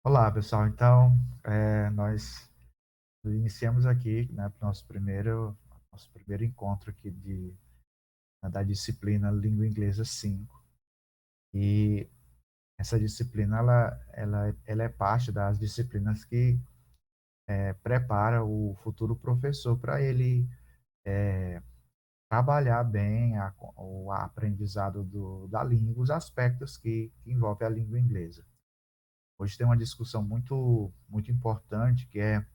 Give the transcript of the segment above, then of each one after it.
Olá, pessoal. Então, nós iniciamos aqui, né, nosso primeiro encontro aqui da disciplina Língua Inglesa 5. E essa disciplina, ela é parte das disciplinas que prepara o futuro professor para ele trabalhar bem o aprendizado da língua, os aspectos que envolvem a língua inglesa. Hoje tem uma discussão muito, muito importante, que é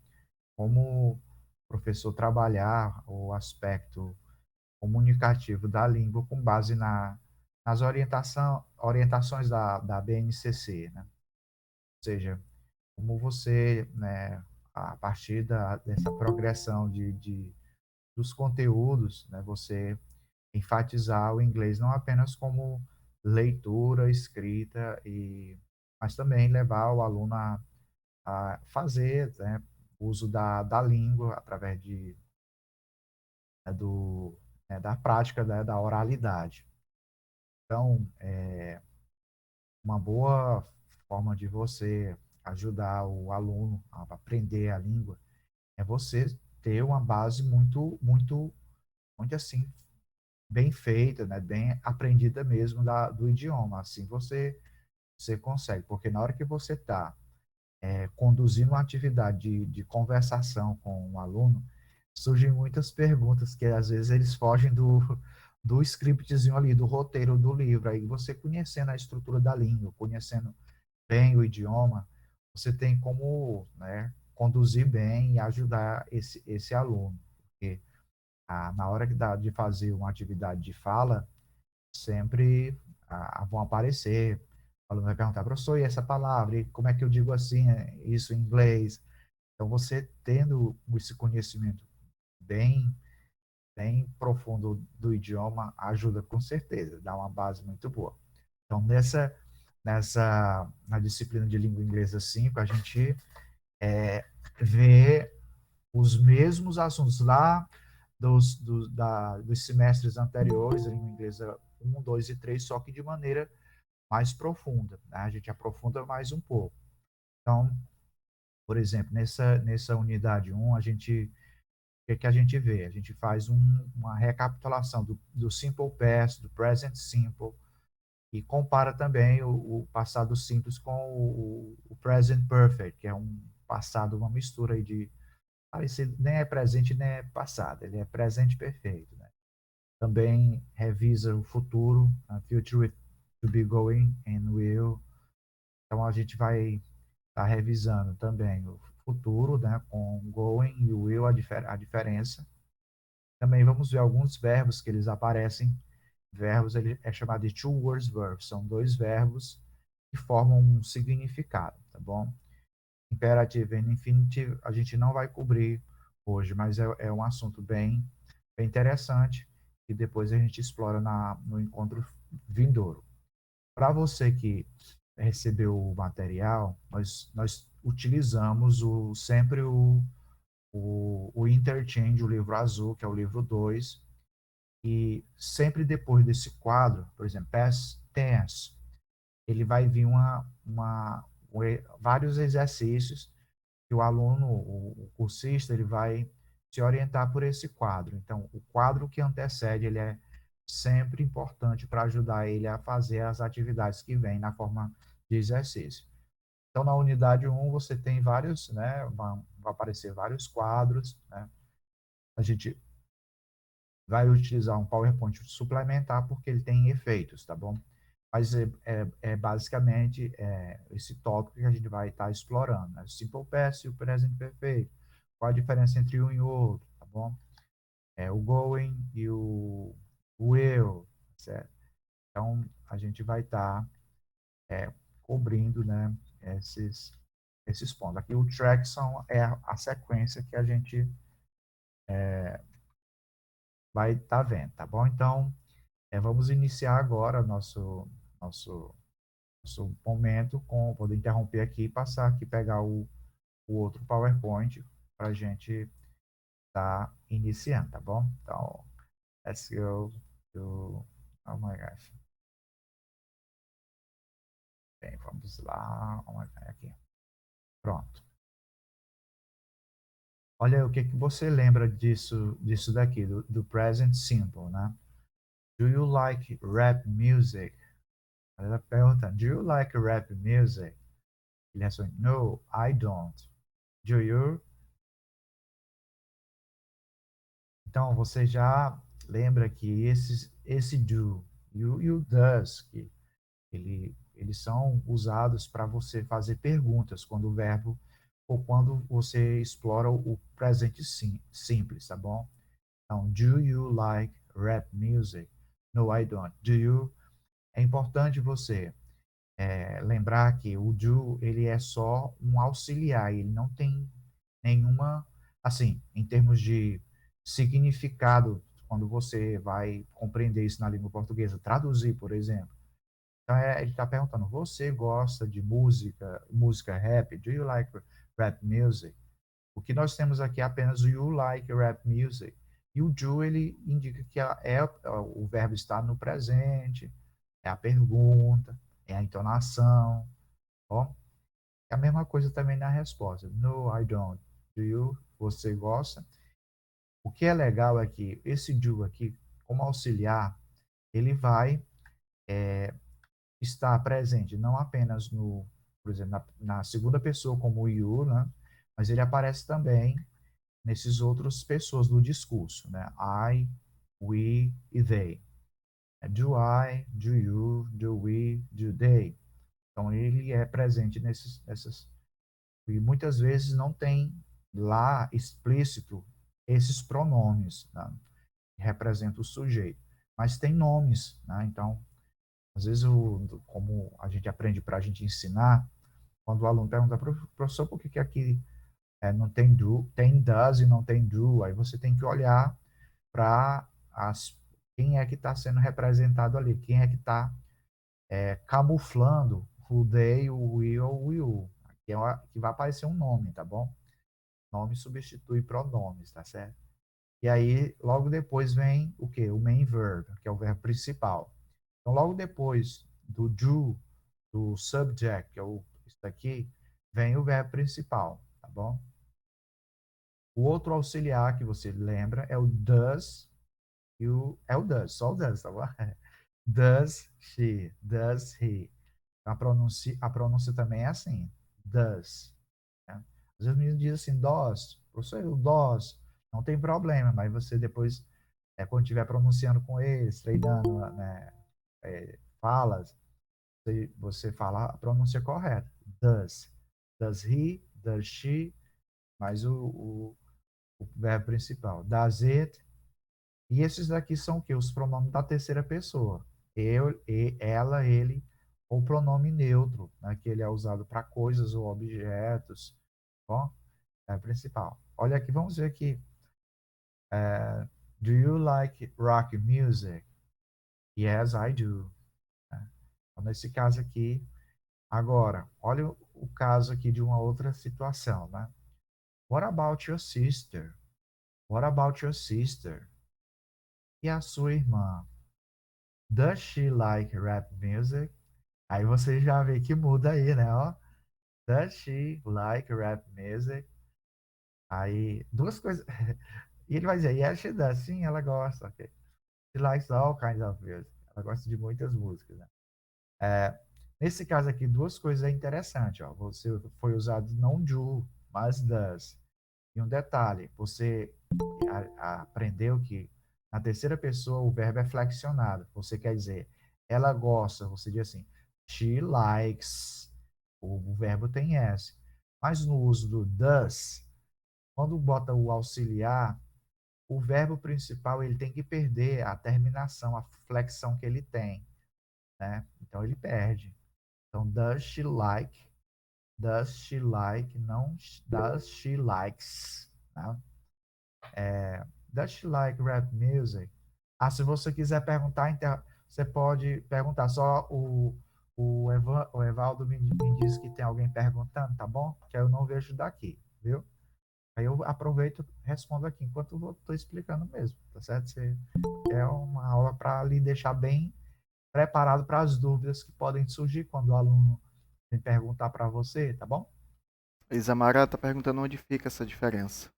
como o professor trabalhar o aspecto comunicativo da língua com base nas orientações da BNCC, né? Ou seja, como você, né, a partir dessa progressão dos conteúdos, né, você enfatizar o inglês não apenas como leitura, escrita, mas também levar o aluno a fazer, né, uso da língua através da prática, né, da oralidade. Então, uma boa forma de você ajudar o aluno a aprender a língua é você ter uma base muito, muito, muito assim, bem feita, né, bem aprendida mesmo do idioma. Assim você consegue, porque na hora que você está conduzindo uma atividade de conversação com um aluno, surgem muitas perguntas que às vezes eles fogem do scriptzinho ali, do roteiro do livro. Aí você conhecendo a estrutura da língua, conhecendo bem o idioma, você tem como, né, conduzir bem e ajudar esse aluno. Porque na hora de fazer uma atividade de fala, sempre vão aparecer. O aluno vai perguntar, professor, e essa palavra? E como é que eu digo assim, isso em inglês? Então, você tendo esse conhecimento bem, bem profundo do idioma ajuda com certeza, dá uma base muito boa. Então, na disciplina de língua inglesa 5, a gente vê os mesmos assuntos lá dos semestres anteriores, língua inglesa 1, 2 e 3, só que de maneira mais profunda, né? A gente aprofunda mais um pouco. Então, por exemplo, nessa unidade 1, o que que a gente vê? A gente faz uma recapitulação do Simple Past, do Present Simple, e compara também o passado simples com o Present Perfect, que é um passado, uma mistura aí parecido, nem é presente nem é passado, ele é presente perfeito, né? Também revisa o futuro, a future to be going and will. Então a gente vai estar revisando também o futuro, né, com going e will, a diferença. Também vamos ver alguns verbos que eles aparecem. Verbos ele é chamado de two words verbs, são dois verbos que formam um significado, tá bom? Imperativo e infinitivo a gente não vai cobrir hoje, mas é um assunto bem interessante e depois a gente explora no encontro vindouro. Para você que recebeu o material, nós utilizamos sempre o Interchange, o livro azul, que é o livro 2, e sempre depois desse quadro, por exemplo, Past Tense, ele vai vir vários exercícios que o aluno, o cursista, ele vai se orientar por esse quadro. Então, o quadro que antecede, ele é sempre importante para ajudar ele a fazer as atividades que vêm na forma de exercício. Então, na unidade 1, você tem vários, né, vão aparecer vários quadros, né? A gente vai utilizar um PowerPoint suplementar porque ele tem efeitos, tá bom? Mas basicamente esse tópico que a gente vai estar explorando, né? Simple Past e o Present Perfeito. Qual a diferença entre um e outro, tá bom? O going e o will, certo? Então, a gente vai estar cobrindo, né, esses, esses pontos. Aqui o track é a sequência que a gente vai estar vendo, tá bom? Então, vamos iniciar agora nosso, nosso momento com, vou interromper aqui e passar aqui, pegar o outro PowerPoint para a gente estar iniciando, tá bom? Então, let's go to, oh my gosh. Bem, vamos lá, oh my God, aqui. Pronto. Olha o que que você lembra disso daqui, do present simple, né? Do you like rap music? Ela pergunta, do you like rap music? Ele responde, no, I don't. Do you? Então, você já lembra que esse do e o does, que eles são usados para você fazer perguntas quando o verbo ou quando você explora o presente simples, tá bom? Então, do you like rap music? No, I don't. Do you? É importante você lembrar que o do ele é só um auxiliar, ele não tem nenhuma, assim, em termos de significado, quando você vai compreender isso na língua portuguesa, traduzir, por exemplo. Então, ele está perguntando, você gosta de música rap? Do you like rap music? O que nós temos aqui é apenas o you like rap music. E o do, ele indica que o verbo está no presente, é a pergunta, é a entonação, ó. É a mesma coisa também na resposta. No, I don't. Do you? Você gosta? O que é legal é que esse do aqui, como auxiliar, ele vai estar presente não apenas no, por exemplo, na segunda pessoa como o you, né? Mas ele aparece também nesses outras pessoas do discurso, né? I, we e they. Do I, do you, do we, do they. Então ele é presente nessas e muitas vezes não tem lá explícito esses pronomes, né, que representam o sujeito, mas tem nomes, né? Então, às vezes, como a gente aprende para a gente ensinar, quando o aluno pergunta, professor, por que que aqui não tem do, tem does e não tem do? Aí você tem que olhar para quem é que está sendo representado ali, quem é que está camuflando o they, o we ou o you, que vai aparecer um nome, tá bom? Nome substitui pronomes, tá certo? E aí, logo depois vem o quê? O main verb, que é o verbo principal. Então, logo depois do subject, que é isso daqui, vem o verbo principal, tá bom? O outro auxiliar que você lembra é o does, é o does, só o does, tá bom? Does she, does he. A pronúncia também é assim, does. Né? Às vezes o menino diz assim, DOS, professor, o DOS, não tem problema, mas você depois, quando estiver pronunciando com eles, treinando, né, falas, você fala a pronúncia correta. Does. Does he, does she, mais o verbo principal. Does it. E esses daqui são o quê? Os pronomes da terceira pessoa. Eu, ela, ele, ou pronome neutro, né, que ele é usado para coisas ou objetos. Bom, é o principal. Olha aqui, vamos ver aqui. Do you like rock music? Yes, I do. Né? Então, nesse caso aqui, agora, olha o caso aqui de uma outra situação, né? What about your sister? What about your sister? E a sua irmã? Does she like rap music? Aí você já vê que muda aí, né? Ó, does she like rap music? Aí, duas coisas. E ele vai dizer, yes, she does. Sim, ela gosta. Ok. She likes all kinds of music. Ela gosta de muitas músicas, né? É, nesse caso aqui, duas coisas interessantes. Ó. Você foi usado não do, mas does. E um detalhe, você aprendeu que na terceira pessoa o verbo é flexionado. Você quer dizer, ela gosta, você diz assim, she likes. O verbo tem S. Mas no uso do does, quando bota o auxiliar, o verbo principal ele tem que perder a terminação, a flexão que ele tem, né? Então ele perde. Então, does she like, não does she likes, né? Does she like rap music? Ah, se você quiser perguntar, você pode perguntar. Só o Evaldo me disse que tem alguém perguntando, tá bom? Que eu não vejo daqui, viu? Aí eu aproveito e respondo aqui, enquanto eu estou explicando mesmo, tá certo? É uma aula para lhe deixar bem preparado para as dúvidas que podem surgir quando o aluno vem perguntar para você, tá bom? Isamara tá perguntando onde fica essa diferença.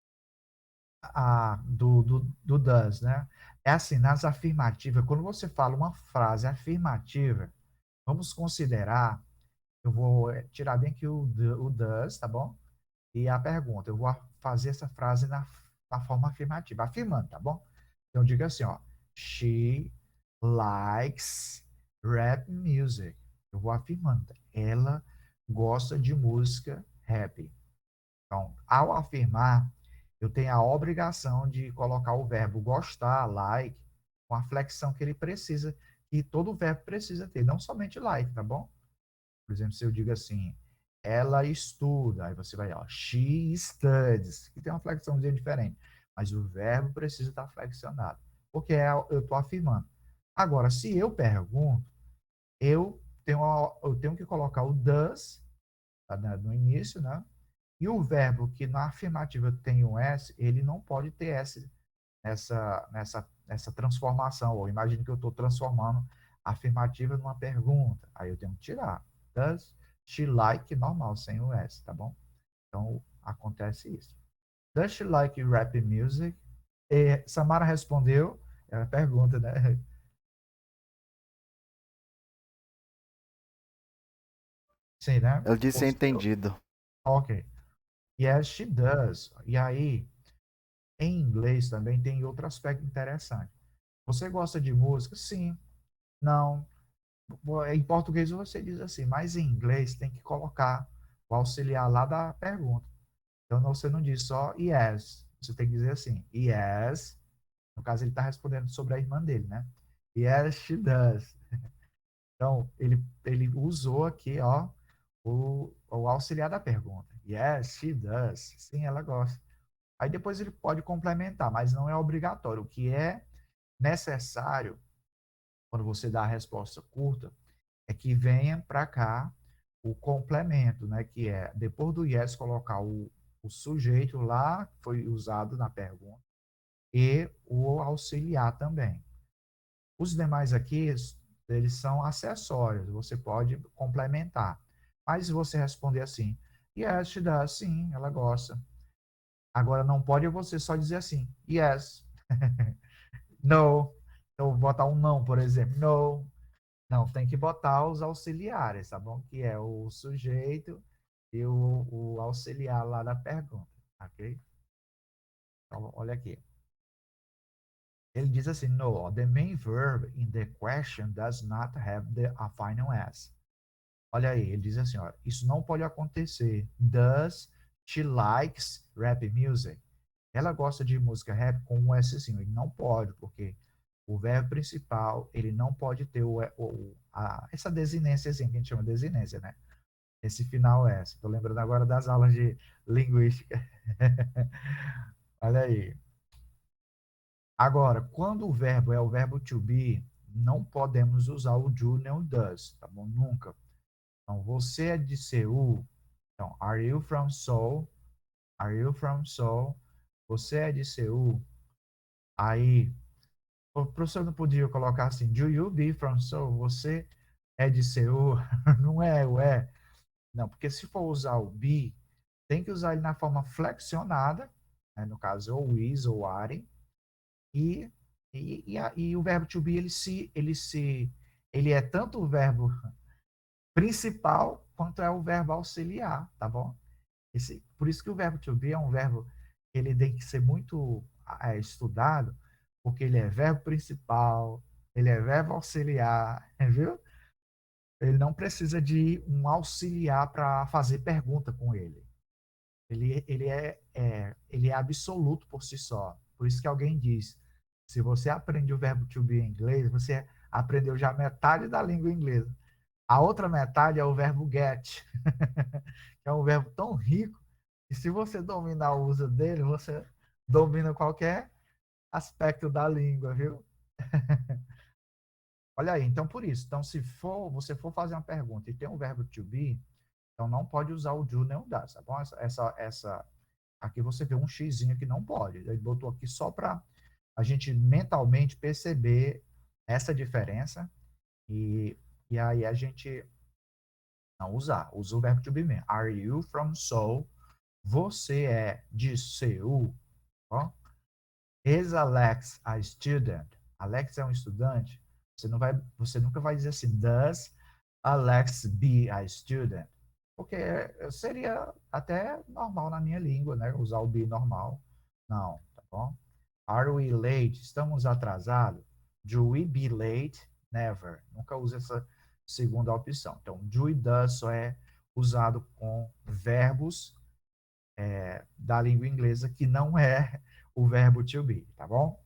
Do does, né? É assim, nas afirmativas, quando você fala uma frase afirmativa, vamos considerar, eu vou tirar bem aqui o does, tá bom? E a pergunta, eu vou fazer essa frase na forma afirmativa, afirmando, tá bom? Então, diga assim, ó, she likes rap music. Eu vou afirmando, ela gosta de música rap. Então, ao afirmar, eu tenho a obrigação de colocar o verbo gostar, like, com a flexão que ele precisa, que todo verbo precisa ter, não somente like, tá bom? Por exemplo, se eu digo assim, ela estuda, aí você vai, ó, she studies, que tem uma flexãozinha diferente, mas o verbo precisa estar flexionado, porque eu estou afirmando. Agora, se eu pergunto, eu tenho que colocar o does tá, no início, né? E o verbo que na afirmativa tem um S, ele não pode ter S nessa transformação. Ou imagine que eu estou transformando a afirmativa numa pergunta. Aí eu tenho que tirar. Does she like normal, sem o S, tá bom? Então acontece isso. Does she like rap music? E Samara respondeu. Ela pergunta, né? Sim, né? Ela disse entendido. Ok. Yes, she does. E aí, em inglês também tem outro aspecto interessante. Você gosta de música? Sim. Não. Em português você diz assim, mas em inglês tem que colocar o auxiliar lá da pergunta. Então você não diz só yes. Você tem que dizer assim, yes. No caso, ele está respondendo sobre a irmã dele, né? Yes, she does. Então, ele usou aqui, ó, o auxiliar da pergunta. Yes, she does. Sim, ela gosta. Aí depois ele pode complementar, mas não é obrigatório. O que é necessário, quando você dá a resposta curta, é que venha para cá o complemento, né? Que é, depois do yes, colocar o sujeito lá, que foi usado na pergunta, e o auxiliar também. Os demais aqui, eles são acessórios, você pode complementar. Mas se você responder assim, yes, she does, sim, ela gosta. Agora, não pode você só dizer assim, yes, no. Então, botar um não, por exemplo, no. Não, tem que botar os auxiliares, tá bom? Que é o sujeito e o auxiliar lá da pergunta, ok? Então, olha aqui. Ele diz assim, no, the main verb in the question does not have a final S. Olha aí, ele diz assim, ó, isso não pode acontecer. Does she likes rap music? Ela gosta de música rap com um Szinho. Ele não pode, porque o verbo principal, ele não pode ter essa desinênciazinha, que a gente chama de desinência, né? Esse final S. Estou lembrando agora das aulas de linguística. Olha aí. Agora, quando o verbo é o verbo to be, não podemos usar o do nem o does, tá bom? Nunca. Então, você é de Seul. Então, are you from Seoul? Are you from Seoul? Você é de Seul? Aí, o professor não podia colocar assim, do you be from Seoul? Você é de Seul? Não é o é. Não, porque se for usar o be, tem que usar ele na forma flexionada, né? No caso, ou is ou are, e, e o verbo to be, ele é tanto o verbo principal quanto é o verbo auxiliar, tá bom? Por isso que o verbo to be é um verbo que ele tem que ser muito estudado, porque ele é verbo principal, ele é verbo auxiliar, viu? Ele não precisa de um auxiliar para fazer pergunta com ele. Ele é absoluto por si só. Por isso que alguém diz, se você aprende o verbo to be em inglês, você aprendeu já metade da língua inglesa. A outra metade é o verbo get, que é um verbo tão rico que se você dominar o uso dele, você domina qualquer aspecto da língua, viu? Olha aí, então por isso. Então, se você for fazer uma pergunta e tem um verbo to be, então não pode usar o do nem o does, tá bom? Aqui você vê um xizinho que não pode. Ele botou aqui só para a gente mentalmente perceber essa diferença e, aí a gente não usar. Usa o verbo to be mesmo. Are you from Seoul? Você é de Seul, ó. Is Alex a student? Alex é um estudante. Você nunca vai dizer assim, does Alex be a student? Porque seria até normal na minha língua, né? Usar o be normal. Não, tá bom? Are we late? Estamos atrasados? Do we be late? Never. Nunca use essa segunda opção. Então, do e does só é usado com verbos da língua inglesa que não é o verbo to be, tá bom?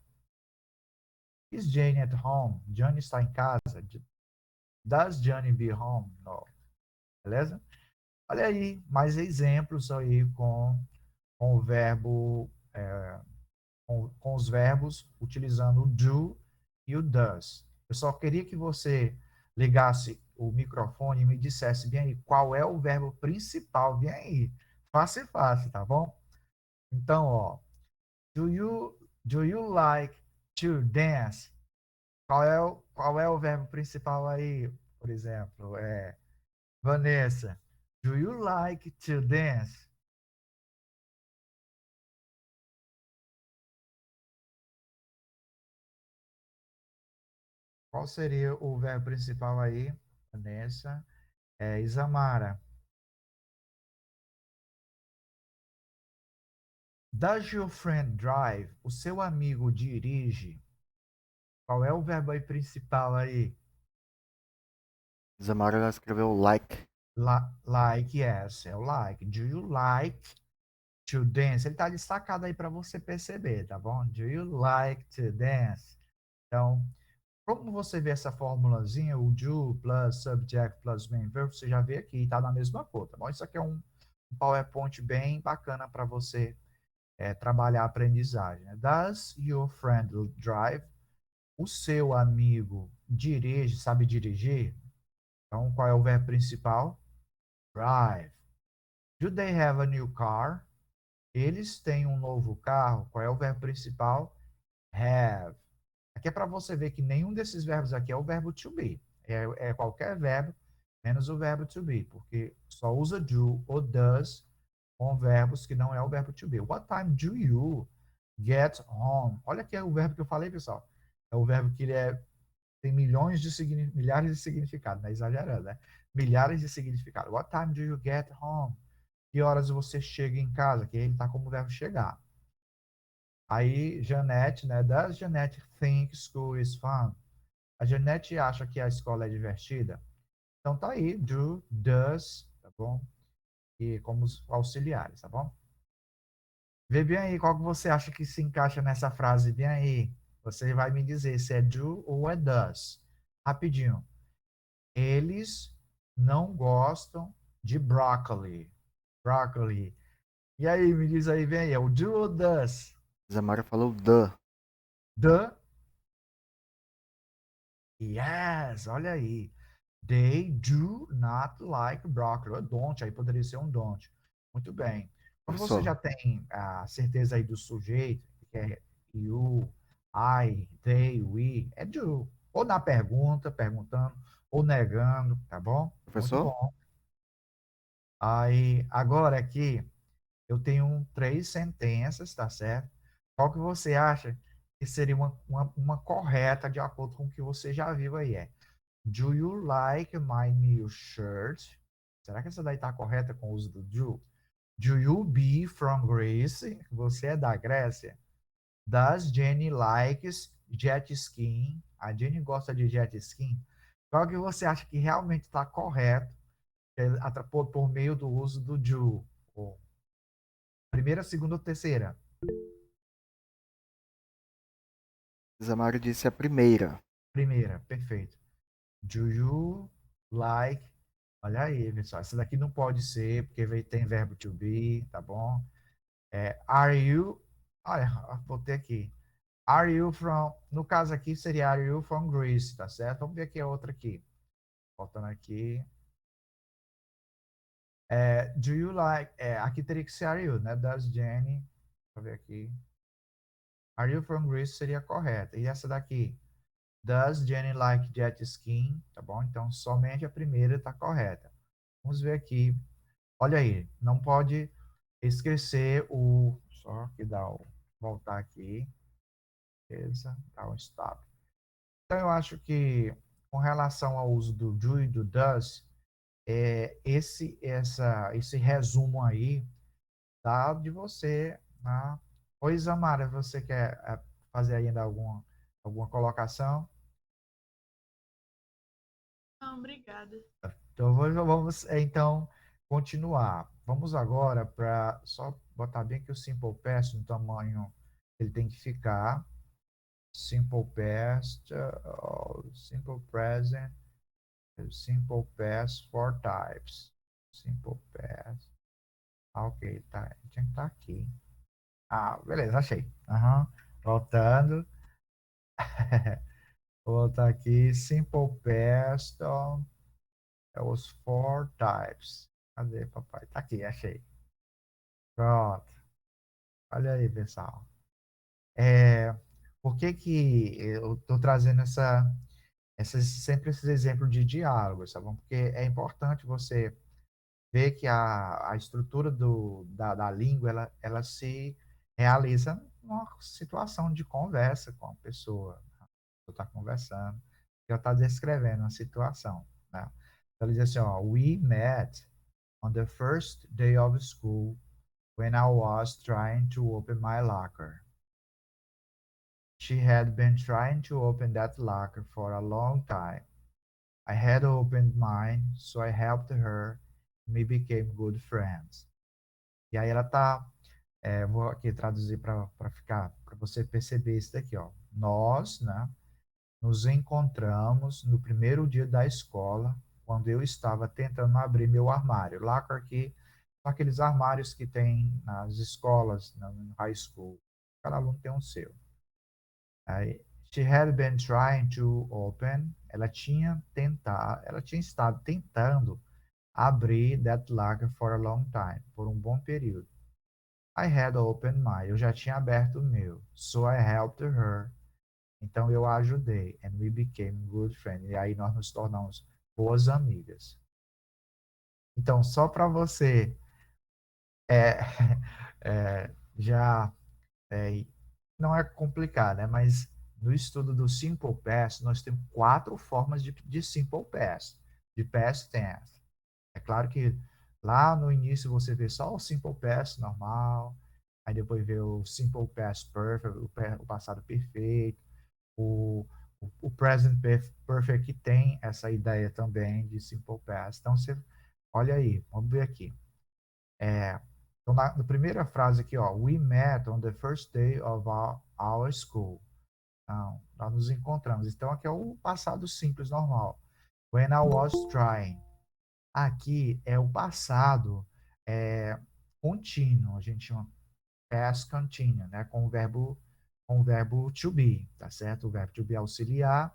Is Jane at home? Jane está em casa. Does Jane be home? No. Beleza? Olha aí, mais exemplos aí com o verbo, com os verbos utilizando o do e o does. Eu só queria que você ligasse o microfone e me dissesse bem aí qual é o verbo principal, bem aí. Fácil, fácil, tá bom? Então, ó, do you like to dance? Qual é o verbo principal aí, por exemplo? Vanessa, do you like to dance? Qual seria o verbo principal aí, Vanessa? Isamara. Does your friend drive? O seu amigo dirige? Qual é o verbo aí principal aí? Isamara ela escreveu like. Like, yes, é o like. Do you like to dance? Ele está destacado aí para você perceber, tá bom? Do you like to dance? Então, como você vê essa formulazinha, o do plus subject plus main verb, você já vê aqui, está na mesma cor, tá bom? Isso aqui é um PowerPoint bem bacana para você trabalhar a aprendizagem, né? Does your friend drive? O seu amigo dirige, sabe dirigir? Então, qual é o verbo principal? Drive. Do they have a new car? Eles têm um novo carro. Qual é o verbo principal? Have. Aqui é para você ver que nenhum desses verbos aqui é o verbo to be. É qualquer verbo, menos o verbo to be, porque só usa do ou does com verbos que não é o verbo to be. What time do you get home? Olha aqui o verbo que eu falei, pessoal. É o verbo que tem milhares de significados, não é exagerando, né? Milhares de significados. What time do you get home? Que horas você chega em casa? Que ele está como verbo chegar. Aí, Janete, né? Does Janete think school is fun? A Janete acha que a escola é divertida? Então tá aí, do, does, tá bom? E como os auxiliares, tá bom? Vê bem aí qual que você acha que se encaixa nessa frase, bem aí. Você vai me dizer se é do ou é does. Rapidinho. Eles não gostam de broccoli. Broccoli. E aí, me diz aí, vem aí, é o do ou does? Isamara falou the. The. Yes, olha aí. They do not like broccoli. Ou don't, aí poderia ser um don't. Muito bem. Quando você Professor, já tem a certeza aí do sujeito, que é you, I, they, we, é do. Ou na pergunta, perguntando, ou negando, tá bom? Muito professor, bom. Aí, agora aqui, eu tenho três sentenças, tá certo? Qual que você acha que seria uma correta de acordo com o que você já viu aí? Do you like my new shirt? Será que essa daí tá correta com o uso do do? Do you be from Greece? Você é da Grécia? Does Jenny likes jet skiing? A Jenny gosta de jet skiing? Qual que você acha que realmente está correto por meio do uso do do? Ou primeira, segunda ou terceira? Isamara disse a primeira. Primeira, perfeito. Do you like? Olha aí, pessoal. Essa daqui não pode ser, porque tem verbo to be, tá bom? Are you? Olha, botei aqui. Are you from? No caso aqui seria Are you from Greece, tá certo? Vamos ver aqui a outra aqui. Voltando aqui. Do you like? Aqui teria que ser Are you, né? Does Jenny? Deixa eu ver aqui. Are you from Greece seria correta. E essa daqui? Does Jenny like jet skiing? Tá bom? Então somente a primeira está correta. Vamos ver aqui. Olha aí, não pode. esquecer o. Só que dá o. Voltar aqui. Beleza? Dá um stop. Então, eu acho que, com relação ao uso do do e do does, esse resumo aí dá de você, né? Oi, Zamara, você quer fazer ainda alguma colocação? Não, obrigada. Então, vamos então continuar. Vamos agora para só botar bem que o Simple Past no tamanho ele tem que ficar. Simple Past, Simple Present, Simple Past for types. Simple Past. Ah, ok, tá. Tinha que estar aqui. Ah, beleza, achei. Aham. Voltando. Vou voltar aqui. Simple Past. Ó, é os four types. Cadê, papai? Tá aqui, achei. Pronto. Olha aí, pessoal. É, por que que eu estou trazendo sempre esses exemplos de diálogos, tá bom? Porque é importante você ver que a estrutura da língua, ela se realiza numa situação de conversa com a pessoa. Você está conversando, ela está descrevendo uma situação, né? Então, ele diz assim, ó, we met on the first day of school when I was trying to open my locker. She had been trying to open that locker for a long time. I had opened mine, so I helped her, and we became good friends. E aí ela tá, vou aqui traduzir para ficar, para você perceber isso daqui, ó. Nós, né, nos encontramos no primeiro dia da escola, quando eu estava tentando abrir meu armário. Locker aqui são aqueles armários que tem nas escolas, no high school. Cada aluno tem um seu. Aí, she had been trying to open. Ela tinha estado tentando abrir that locker for a long time, por um bom período. I had opened mine. Eu já tinha aberto o meu. So I helped her. Então eu a ajudei. And we became good friends. E aí nós nos tornamos boas amigas. Então, só para você é, já não é complicado, né? Mas no estudo do Simple Past, nós temos 4 formas de Simple Past, de Past Tense. É claro que lá no início você vê só o Simple Past normal, aí depois vê o Simple Past Perfect, o passado perfeito, o, o Present Perfect que tem essa ideia também de Simple Past. Então você olha aí, vamos ver aqui. Então, na primeira frase aqui, ó, we met on the first day of our school. Então, nós nos encontramos. Então, aqui é o passado simples, normal. When I was trying. Aqui é o passado contínuo. A gente chama past continuous, né? Com o verbo to be, tá certo? O verbo to be auxiliar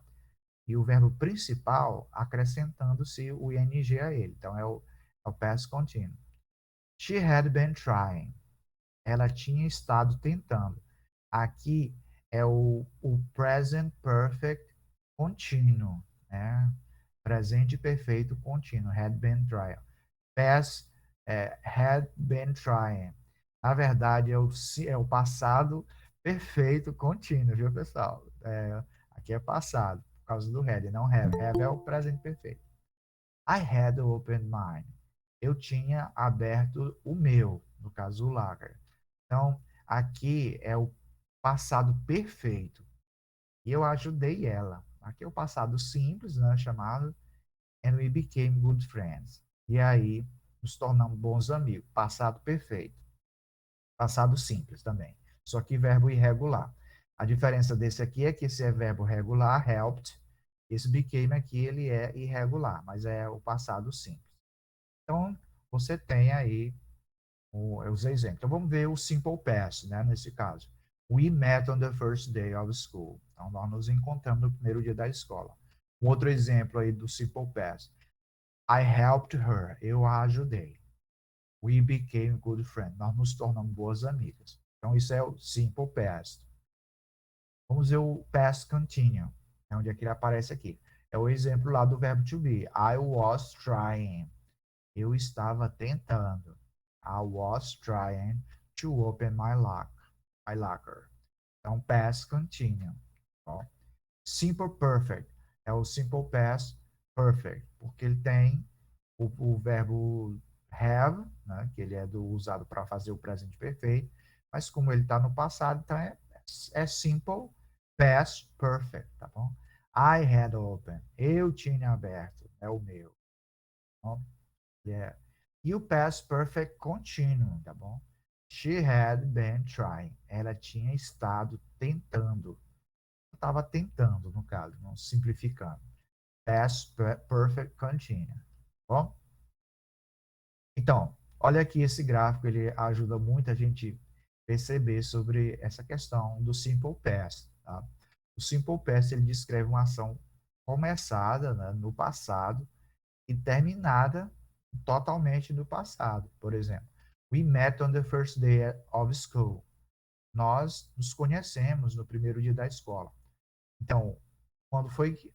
e o verbo principal acrescentando-se o ing a ele. Então, é o past continuous. She had been trying. Ela tinha estado tentando. Aqui é o present perfect contínuo, né? Presente perfeito contínuo, had been trying. Past, had been trying. Na verdade, é o passado perfeito contínuo, viu, pessoal? Aqui é passado, por causa do had, não have. Have é o presente perfeito. I had opened mine. Eu tinha aberto o meu, no caso o lager. Então, aqui é o passado perfeito. E eu ajudei ela. Aqui é o passado simples, né, chamado and we became good friends. E aí nos tornamos bons amigos. Passado perfeito. Passado simples também. Só que verbo irregular. A diferença desse aqui é que esse é verbo regular, helped. Esse became aqui, ele é irregular, mas é o passado simples. Então, você tem aí os exemplos. Então, vamos ver o simple past, né, nesse caso. We met on the first day of school. Então, nós nos encontramos no primeiro dia da escola. Um outro exemplo aí do simple past. I helped her. Eu a ajudei. We became good friends. Nós nos tornamos boas amigas. Então, isso é o simple past. Vamos ver o past continuous. É onde é que ele aparece aqui. É o exemplo lá do verbo to be. I was trying. Eu estava tentando. I was trying to open my locker. Então, past continuous. Ó. Simple perfect é o simple past perfect, porque ele tem o verbo have, né, que ele é usado para fazer o presente perfeito, mas como ele está no passado, então é simple past perfect, tá bom? I had opened. Eu tinha aberto. É o meu. Tá bom? Yeah. E o past perfect continuo, tá bom? She had been trying. Ela tinha estado tentando. Estava tentando, no caso, não simplificando. Past perfect continuo. Tá bom? Então, olha aqui esse gráfico, ele ajuda muito a gente perceber sobre essa questão do simple past. Tá? O simple past ele descreve uma ação começada, né, no passado e terminada totalmente no passado. Por exemplo, we met on the first day of school. Nós nos conhecemos no primeiro dia da escola. Então, quando foi que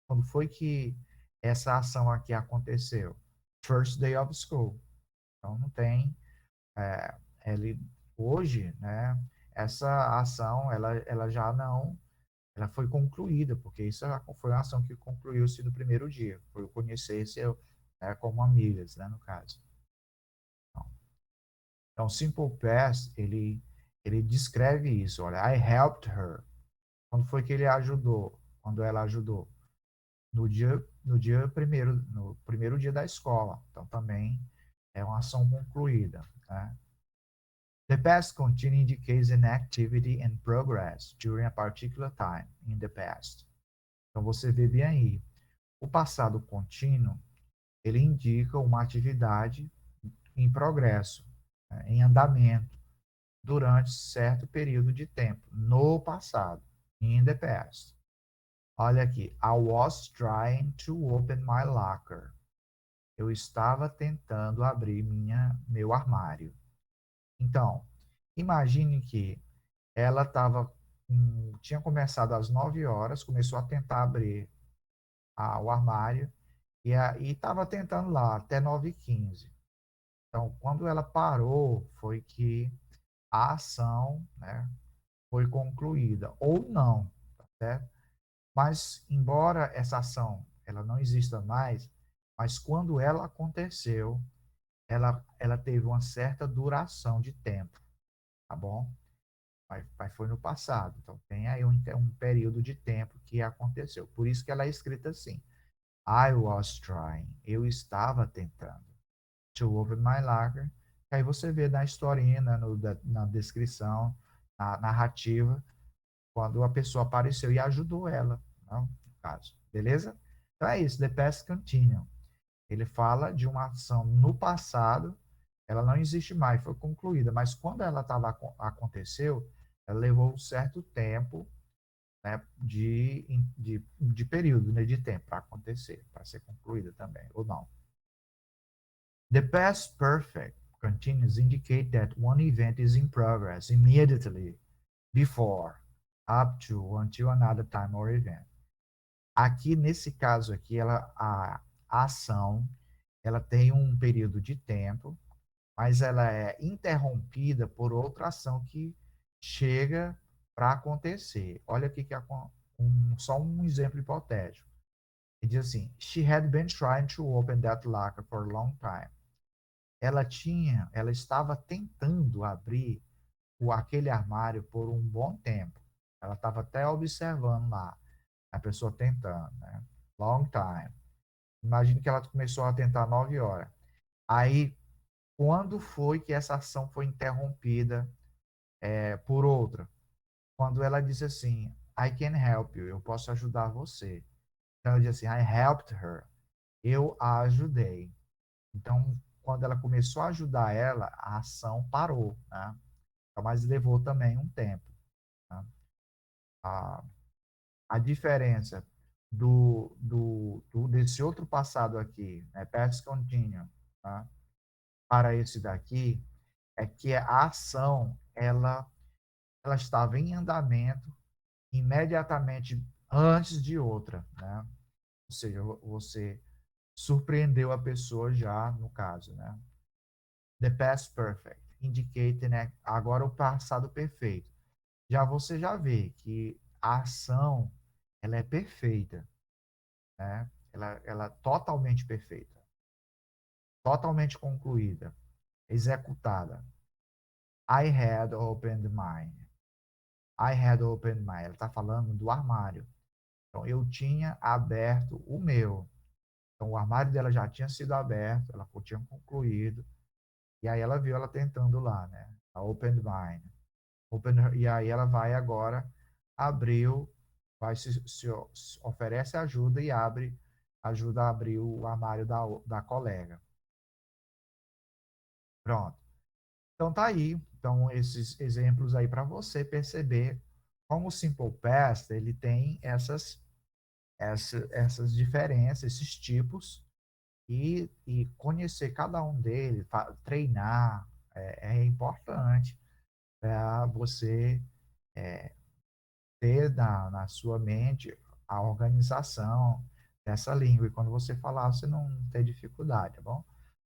quando foi que essa ação aqui aconteceu? First day of school. Então não tem ele hoje, né? Essa ação ela já não ela foi concluída, porque isso foi uma ação que concluiu-se no primeiro dia. Foi conhecer-se como amigas, né, no caso. Então, simple past, ele descreve isso. Olha, I helped her. Quando foi que ele ajudou? Quando ela ajudou? No primeiro dia da escola. Então, também é uma ação concluída, né? The past continuous indicates an activity in progress during a particular time in the past. Então, você vê bem aí. O passado contínuo, ele indica uma atividade em progresso, né, em andamento, durante certo período de tempo, no passado, in the past. Olha aqui, I was trying to open my locker. Eu estava tentando abrir meu armário. Então, imagine que ela tinha começado às 9 horas, começou a tentar abrir o armário e estava tentando lá até 9h15. Então, quando ela parou, foi que a ação, né, foi concluída, ou não, tá certo? Mas, embora essa ação ela não exista mais, mas quando ela aconteceu, ela teve uma certa duração de tempo, tá bom? Mas foi no passado, então tem aí um período de tempo que aconteceu. Por isso que ela é escrita assim, I was trying, eu estava tentando, to open my locker. Aí você vê na historinha, né, na descrição, na narrativa, quando a pessoa apareceu e ajudou ela, não, no caso. Beleza? Então é isso, the past continuum. Ele fala de uma ação no passado, ela não existe mais, foi concluída, mas quando ela aconteceu, ela levou um certo tempo, né, de período, né, de tempo para acontecer, para ser concluída também, ou não. The past perfect continuous indicate that one event is in progress immediately before, up to, until another time or event. Aqui, nesse caso aqui, a ação, ela tem um período de tempo, mas ela é interrompida por outra ação que chega para acontecer. Olha aqui que é só um exemplo hipotético. Ele diz assim, she had been trying to open that locker for a long time. Ela estava tentando abrir aquele armário por um bom tempo. Ela estava até observando lá, a pessoa tentando, né? Long time. Imagine que ela começou a tentar 9 horas. Aí, quando foi que essa ação foi interrompida por outra? Quando ela disse assim, I can help you, eu posso ajudar você. Então, ela disse assim, I helped her, eu a ajudei. Então, quando ela começou a ajudar ela, a ação parou, né? Mas levou também um tempo. Né? A, a diferença desse outro passado aqui, né, past continuous, tá? Para esse daqui, é que a ação ela estava em andamento imediatamente antes de outra, né? Ou seja, você surpreendeu a pessoa já, no caso, né? The past perfect, indicating, né, agora o passado perfeito. Já você já vê que a ação, ela é perfeita, né? Ela é totalmente perfeita, totalmente concluída, executada. I had opened mine. I had opened mine. Ela está falando do armário. Então, eu tinha aberto o meu. Então, o armário dela já tinha sido aberto, ela tinha concluído. E aí ela viu ela tentando lá, né? A opened mine. E aí ela vai agora, abriu, vai se oferece ajuda e ajuda a abrir o armário da colega. Pronto. Então tá aí. Então esses exemplos aí para você perceber como o Simple Past ele tem essas diferenças, esses tipos e conhecer cada um deles, treinar é importante para você ter na sua mente a organização dessa língua. E quando você falar, você não tem dificuldade, tá bom?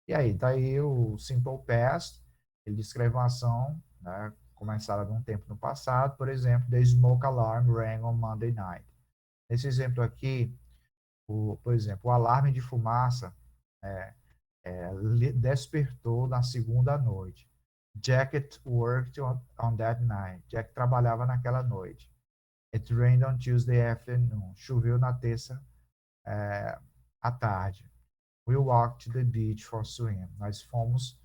E aí, tá aí o Simple Past, ele descreve uma ação, né, começada num tempo no passado, por exemplo, the smoke alarm rang on Monday night. Nesse exemplo aqui, por exemplo, o alarme de fumaça é, despertou na segunda noite. Jack worked on that night. Jack trabalhava naquela noite. It rained on Tuesday afternoon. Choveu na terça à tarde. We walked to the beach for swim. Nós fomos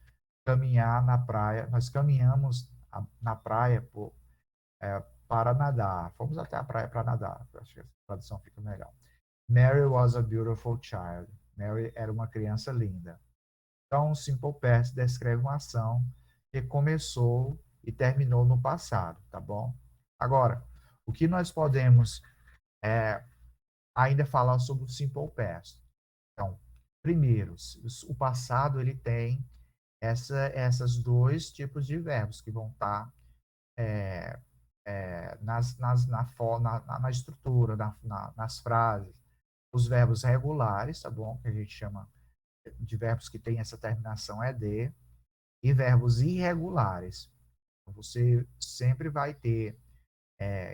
caminhar na praia. Nós caminhamos na praia para nadar. Fomos até a praia para nadar. Acho que a tradução fica melhor. Mary was a beautiful child. Mary era uma criança linda. Então, o Simple Past descreve uma ação que começou e terminou no passado, tá bom? Agora, o que nós podemos ainda falar sobre o Simple Past? Então, primeiro, o passado ele tem essas dois tipos de verbos que vão estar na estrutura, nas frases. Os verbos regulares, tá bom? Que a gente chama de verbos que têm essa terminação ED, e verbos irregulares. Você sempre vai ter,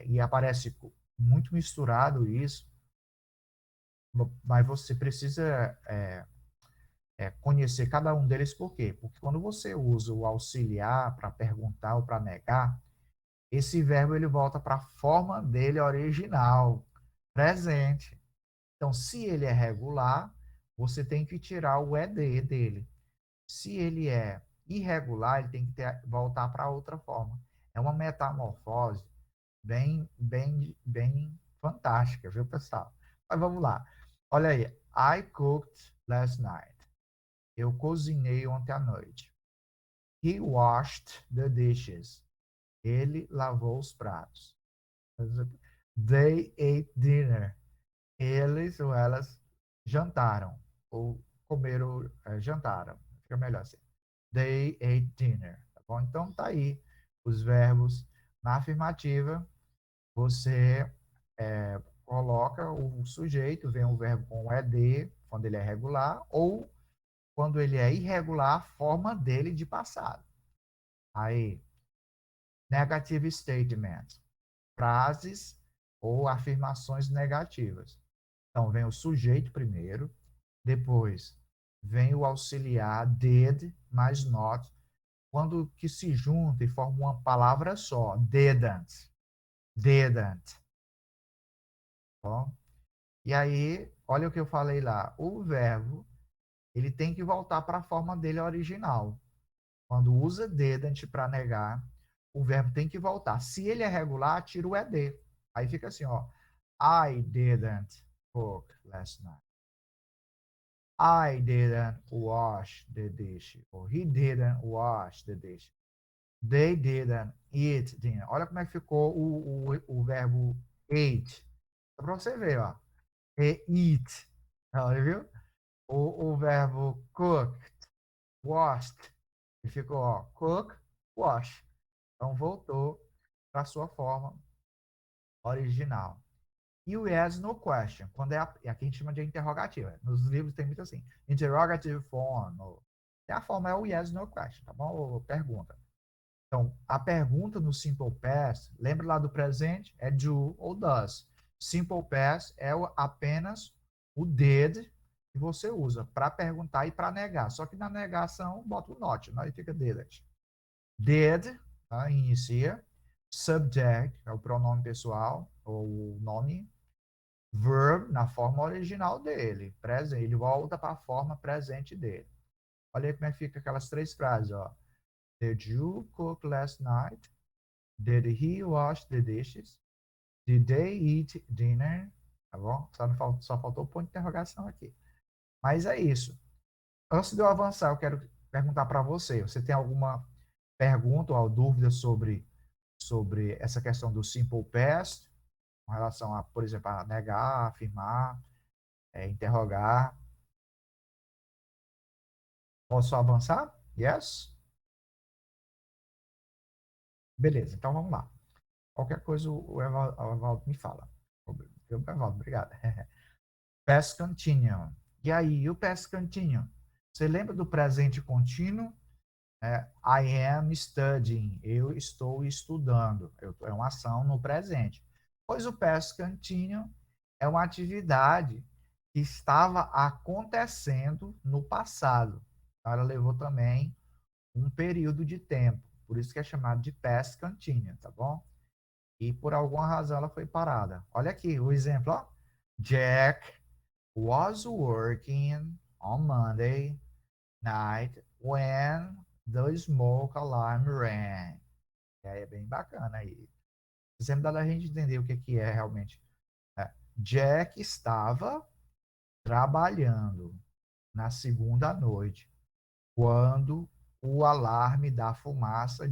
e aparece muito misturado isso, mas você precisa conhecer cada um deles, por quê? Porque quando você usa o auxiliar para perguntar ou para negar, esse verbo ele volta para a forma dele original, presente. Então, se ele é regular, você tem que tirar o ED dele. Se ele é irregular, ele tem que voltar para outra forma. É uma metamorfose bem fantástica, viu, pessoal? Mas vamos lá. Olha aí. I cooked last night. Eu cozinhei ontem à noite. He washed the dishes. Ele lavou os pratos. They ate dinner. Eles ou elas jantaram. Ou comeram, jantaram. Fica melhor assim. They ate dinner. Tá bom? Então tá aí os verbos na afirmativa. Você coloca o sujeito, vem o verbo com ed, quando ele é regular, ou quando ele é irregular, a forma dele de passado. Aí, negative statement, frases ou afirmações negativas. Então, vem o sujeito primeiro, depois vem o auxiliar did mais not, quando que se junta e forma uma palavra só, didn't, didn't. Bom? E aí, olha o que eu falei lá, o verbo, ele tem que voltar para a forma dele original. Quando usa didn't para negar, o verbo tem que voltar. Se ele é regular, tira o ed. Aí fica assim, ó, I didn't cook last night. I didn't wash the dish. Or he didn't wash the dish. They didn't eat dinner. Olha como é que ficou o verbo ate. Só para você ver, ó. Eat. Olha, viu? O verbo cooked, washed. E ficou, ó, cook, wash. Então, voltou para a sua forma original. E o yes, no question, quando aqui a gente chama de interrogativa. Nos livros tem muito assim, interrogative form, E a forma é o yes, no question, tá bom? Ou pergunta. Então, a pergunta no Simple Past, lembra lá do presente? É do ou does. Simple Past é apenas o did que você usa para perguntar e para negar. Só que na negação, bota o not, aí fica did. Did, tá? Inicia. Subject, é o pronome pessoal, ou o nome. Verb, na forma original dele. Presente, ele volta para a forma presente dele. Olha aí como é que fica aquelas três frases, ó. Did you cook last night? Did he wash the dishes? Did they eat dinner? Tá bom? Só faltou o ponto de interrogação aqui. Mas é isso. Antes de eu avançar, eu quero perguntar para você. Você tem alguma pergunta ou dúvida sobre essa questão do simple past, com relação a, por exemplo, a negar, afirmar, interrogar? Posso avançar? Yes? Beleza, então vamos lá. Qualquer coisa o Evaldo me fala. Evaldo, obrigado. Past continuum. E aí, o past continuum? Você lembra do presente contínuo? I am studying. Eu estou estudando. É uma ação no presente. Pois o past continuum é uma atividade que estava acontecendo no passado. Então, ela levou também um período de tempo. Por isso que é chamado de past continuum, tá bom? E por alguma razão ela foi parada. Olha aqui o exemplo, ó. Jack was working on Monday night when the smoke alarm rang. E aí é bem bacana aí. Sempre dá a gente entender o que é realmente. Jack estava trabalhando na segunda noite, quando o alarme da fumaça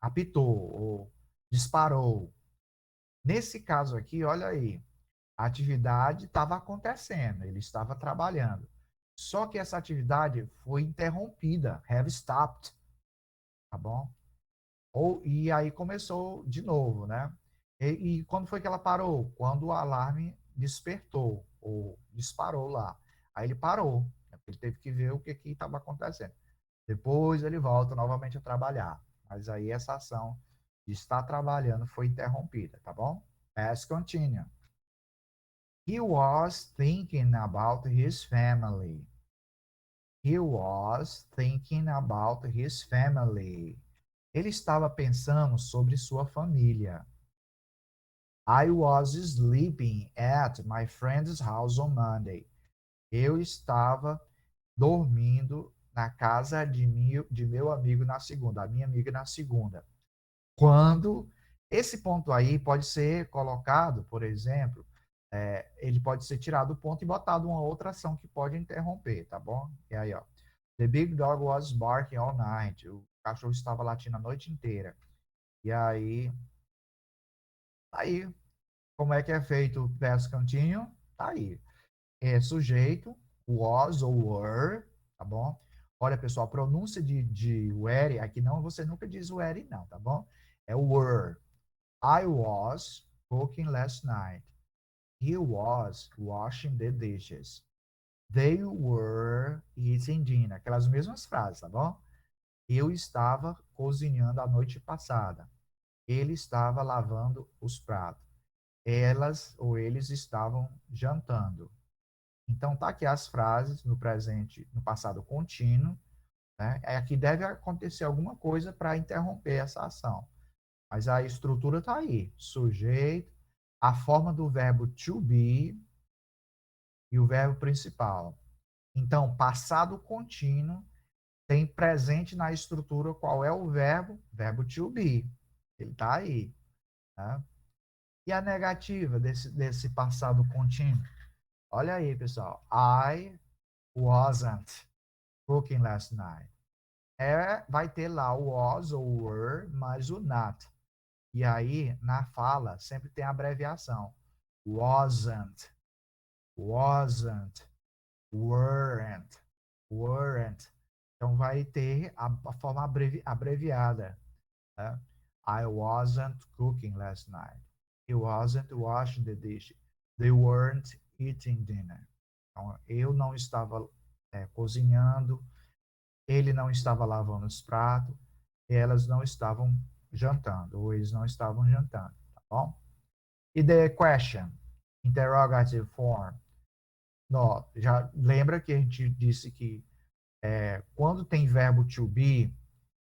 apitou ou disparou. Nesse caso aqui, olha aí, a atividade estava acontecendo, ele estava trabalhando. Só que essa atividade foi interrompida, have stopped, tá bom? E aí começou de novo, né? E quando foi que ela parou? Quando o alarme despertou, ou disparou lá. Aí ele parou, né? Ele teve que ver o que estava acontecendo. Depois ele volta novamente a trabalhar. Mas aí essa ação de estar trabalhando foi interrompida, tá bom? Past continue. He was thinking about his family. He was thinking about his family. Ele estava pensando sobre sua família. I was sleeping at my friend's house on Monday. Eu estava dormindo na casa de meu amigo na segunda, a minha amiga na segunda. Quando esse ponto aí pode ser colocado, por exemplo, ele pode ser tirado do ponto e botado uma outra ação que pode interromper, tá bom? E aí, ó. The big dog was barking all night. O cachorro estava latindo a noite inteira. E aí, tá aí. Como é que é feito o past continuous? Tá aí. É sujeito, was ou were, tá bom? Olha, pessoal, a pronúncia de were, aqui não, você nunca diz were, não, tá bom? É were. I was cooking last night. He was washing the dishes. They were eating dinner. Aquelas mesmas frases, tá bom? Eu estava cozinhando a noite passada. Ele estava lavando os pratos. Elas ou eles estavam jantando. Então, tá aqui as frases no presente, no passado contínuo, né? Aqui deve acontecer alguma coisa para interromper essa ação. Mas a estrutura está aí. Sujeito, a forma do verbo to be e o verbo principal. Então, passado contínuo tem presente na estrutura qual é o verbo? Verbo to be. Ele está aí. Né? E a negativa desse passado contínuo? Olha aí, pessoal. I wasn't cooking last night. Vai ter lá o was ou were, mais o not. E aí, na fala, sempre tem a abreviação. Wasn't, wasn't, weren't, weren't. Então, vai ter a forma abreviada. Né? I wasn't cooking last night. He wasn't washing the dish. They weren't eating dinner. Então, eu não estava cozinhando. ele não estava lavando os pratos, e elas não estavam jantando, ou eles não estavam jantando, tá bom? E the question, interrogative form, no, já lembra que a gente disse que quando tem verbo to be,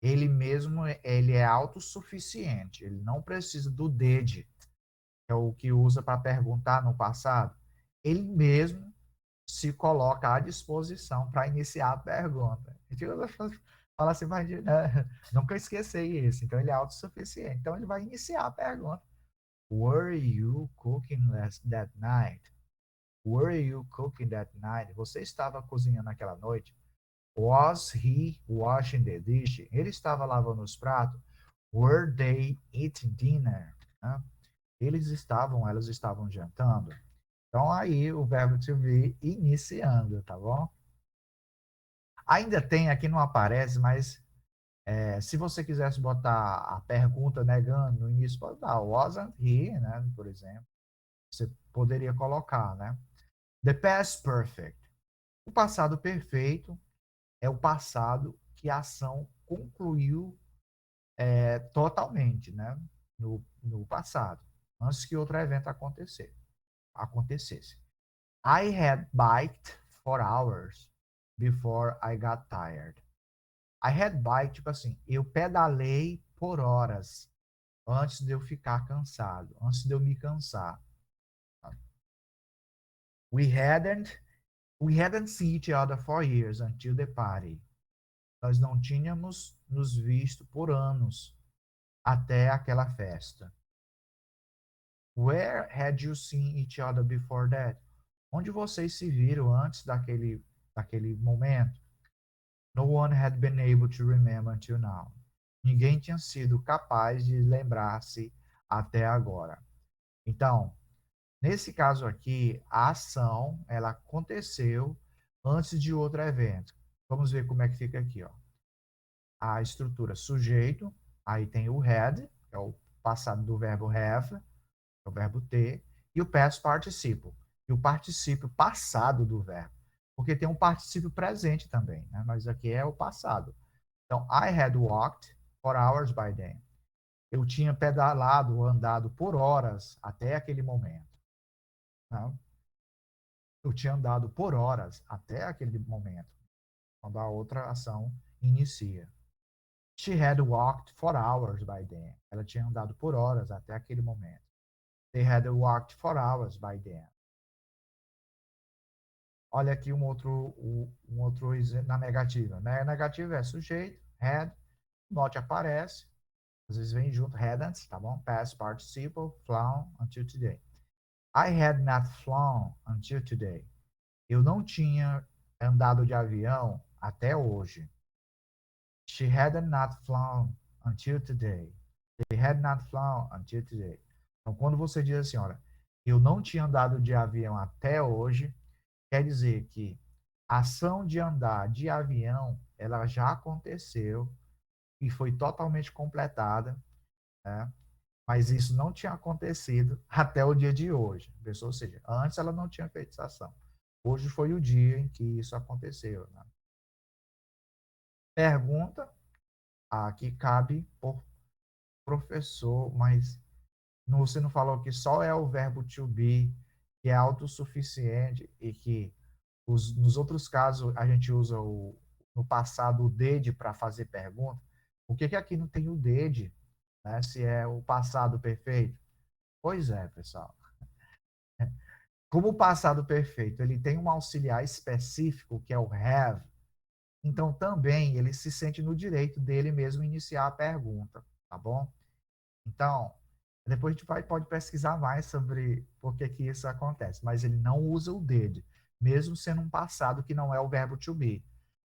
ele mesmo ele é autossuficiente, ele não precisa do did, que é o que usa para perguntar no passado. Ele mesmo se coloca à disposição para iniciar a pergunta. A gente fala assim, mas nunca esqueci isso. Então, ele é autossuficiente. Então, ele vai iniciar a pergunta. Were you cooking that night? Were you cooking that night? Você estava cozinhando naquela noite? Was he washing the dish? Ele estava lavando os pratos? Were they eating dinner? Né? Elas estavam jantando? Então, aí o verbo to be iniciando, tá bom? Ainda tem, aqui não aparece, mas se você quisesse botar a pergunta negando no início, pode dar wasn't he, né, por exemplo. Você poderia colocar, né? The past perfect. O passado perfeito é o passado que a ação concluiu totalmente, né? No passado, antes que outro evento acontecesse. I had biked for hours before I got tired. I had biked, tipo assim, eu pedalei por horas antes de eu ficar cansado, antes de eu me cansar. We hadn't we hadn't seen each other for years until the party. Nós não tínhamos nos visto por anos até aquela festa. Where had you seen each other before that? Onde vocês se viram antes daquele momento? No one had been able to remember until now. Ninguém tinha sido capaz de lembrar-se até agora. Então, nesse caso aqui, a ação ela aconteceu antes de outro evento. Vamos ver como é que fica aqui, ó. A estrutura sujeito, aí tem o had, que é o passado do verbo have, é o verbo ter, e o past participle, e o particípio passado do verbo, porque tem um particípio presente também, né? Mas aqui é o passado. Então, I had walked for hours by then. Eu tinha pedalado, andado por horas até aquele momento. Né? Eu tinha andado por horas até aquele momento, quando a outra ação inicia. She had walked for hours by then. Ela tinha andado por horas até aquele momento. They had walked for hours by then. Olha aqui um outro na negativa. Na negativa é sujeito, had, not aparece, às vezes vem junto, hadn't, tá bom? Past participle, flown until today. I had not flown until today. Eu não tinha andado de avião até hoje. She had not flown until today. They had not flown until today. Então, quando você diz assim, olha, eu não tinha andado de avião até hoje, quer dizer que a ação de andar de avião, ela já aconteceu e foi totalmente completada, né? Mas isso não tinha acontecido até o dia de hoje. Ou seja, antes ela não tinha feito essa ação. Hoje foi o dia em que isso aconteceu. Né? Pergunta, aqui cabe por professor, mas você não falou que só é o verbo to be, que é autossuficiente e que nos outros casos a gente usa no passado o did para fazer pergunta. Por que aqui não tem o did, né, se é o passado perfeito? Pois é, pessoal. Como o passado perfeito ele tem um auxiliar específico, que é o have, então também ele se sente no direito dele mesmo iniciar a pergunta, tá bom? Então, depois a gente pode pesquisar mais sobre por que isso acontece, mas ele não usa o did, mesmo sendo um passado que não é o verbo to be.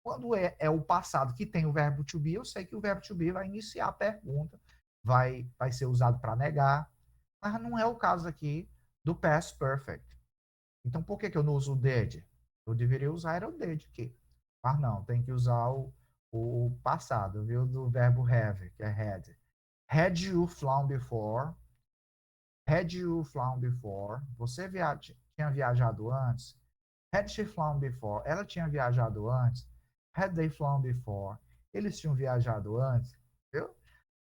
Quando é o passado que tem o verbo to be, eu sei que o verbo to be vai iniciar a pergunta, vai ser usado para negar, mas não é o caso aqui do past perfect. Então, por que eu não uso o did? Eu deveria usar era o did aqui. Mas não, tem que usar o passado, viu? Do verbo have, que é had. Had you flown before? Had you flown before? Você tinha viajado antes? Had she flown before? Ela tinha viajado antes? Had they flown before? Eles tinham viajado antes, entendeu?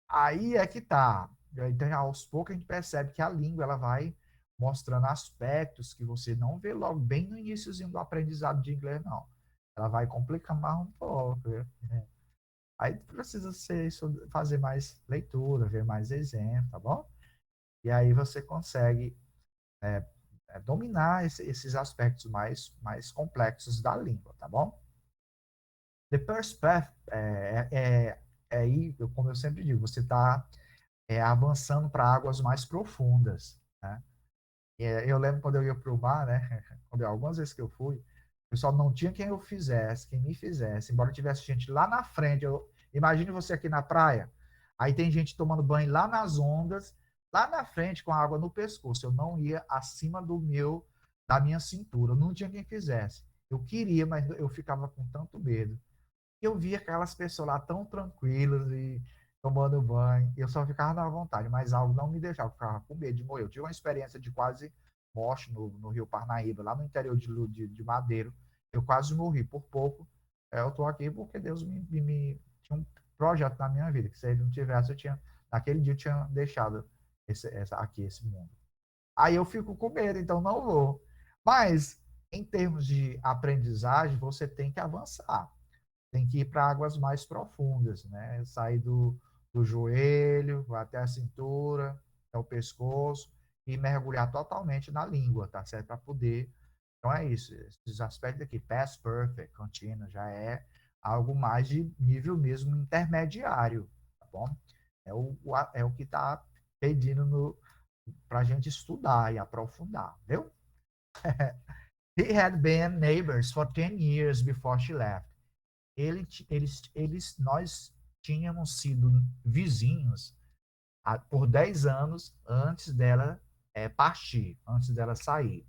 Aí é que tá. Então, aos poucos a gente percebe que a língua ela vai mostrando aspectos que você não vê logo bem no iníciozinho do aprendizado de inglês, não. Ela vai complicar mais um pouco. Viu? Aí precisa ser isso, fazer mais leitura, ver mais exemplos, tá bom? E aí você consegue dominar esses aspectos mais complexos da língua, tá bom? The perspective aí, como eu sempre digo, você está avançando para águas mais profundas, né? Eu lembro quando eu ia para o mar, né? Algumas vezes que eu fui, o pessoal não tinha quem eu fizesse, quem me fizesse, embora tivesse gente lá na frente. Imagine você aqui na praia, aí tem gente tomando banho lá nas ondas, lá na frente com a água no pescoço. Eu não ia acima da minha cintura, não tinha quem fizesse. Eu queria, mas eu ficava com tanto medo. Eu via aquelas pessoas lá tão tranquilas e tomando banho, e eu só ficava na vontade, mas algo não me deixava, eu ficava com medo de morrer. Eu tive uma experiência de quase morte no Rio Parnaíba, lá no interior de Madeiro. Eu quase morri por pouco. Eu estou aqui porque Deus tinha um projeto na minha vida, que se ele não tivesse, naquele dia eu tinha deixado esse mundo. Aí eu fico com medo, então não vou. Mas, em termos de aprendizagem, você tem que avançar, tem que ir para águas mais profundas, né? Sair do joelho, até a cintura, até o pescoço, e mergulhar totalmente na língua, tá certo? Para poder. Então é isso. Esses aspectos aqui, past perfect, contínuo, já é algo mais de nível mesmo intermediário, tá bom? É o que está pedindo para a gente estudar e aprofundar, viu? He had been neighbors for 10 years before she left. Nós tínhamos sido vizinhos por 10 anos antes dela partir, antes dela sair.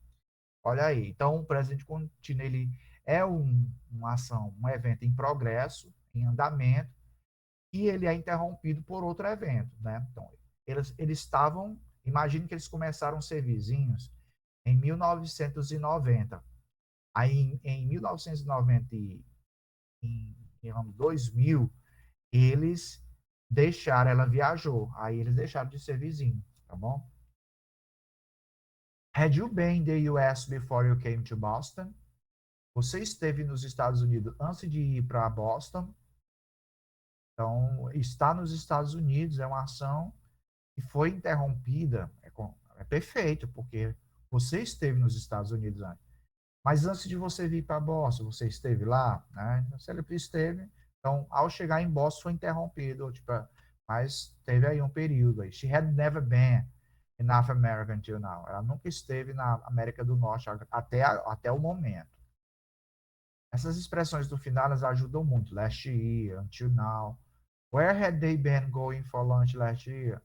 Olha aí, então o presente contínuo ele é uma ação, um evento em progresso, em andamento, e ele é interrompido por outro evento, né? Então, eles estavam, imagine que eles começaram a ser vizinhos em 1990. Aí, em 1990, em ano 2000, eles ela viajou, aí eles deixaram de ser vizinhos, tá bom? Had you been in the US before you came to Boston? Você esteve nos Estados Unidos antes de ir para Boston? Então, estar nos Estados Unidos é uma ação que foi interrompida, é perfeito, porque você esteve nos Estados Unidos antes. Mas antes de você vir para Boston, você esteve lá, né? Se ele esteve, então, ao chegar em Boston, foi interrompido, tipo, mas teve aí um período aí. She had never been in North America until now. Ela nunca esteve na América do Norte até o momento. Essas expressões do final, elas ajudam muito. Last year, until now. Where had they been going for lunch last year?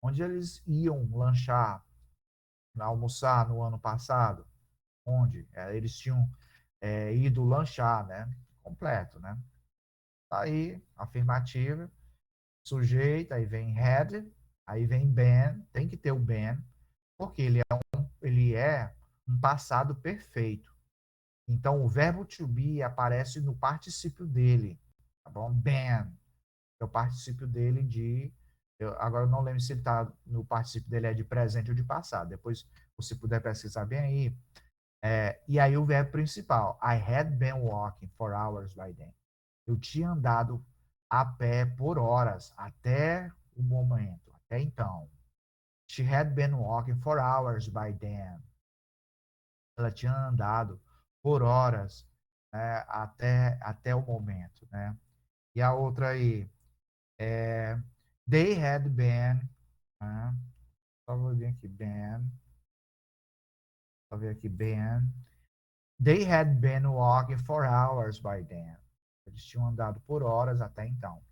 Onde eles iam lanchar, almoçar no ano passado? Onde? Eles tinham ido lanchar, né? Completo, né? Tá aí, afirmativa, sujeito, aí vem had, aí vem been, tem que ter o been, porque ele é um passado perfeito. Então, o verbo to be aparece no particípio dele, tá bom? Been, é o particípio dele agora eu não lembro se ele tá no particípio dele é de presente ou de passado. Depois, se puder pesquisar bem aí. E aí o verbo principal, I had been walking for hours by then. Eu tinha andado a pé por horas até o momento, até então. She had been walking for hours by then. Ela tinha andado por horas, né, até o momento, né? E a outra aí, they had been, né? Só vou ver aqui, been, só ver aqui, been. They had been walking for hours by then. Eles tinham andado por horas até então.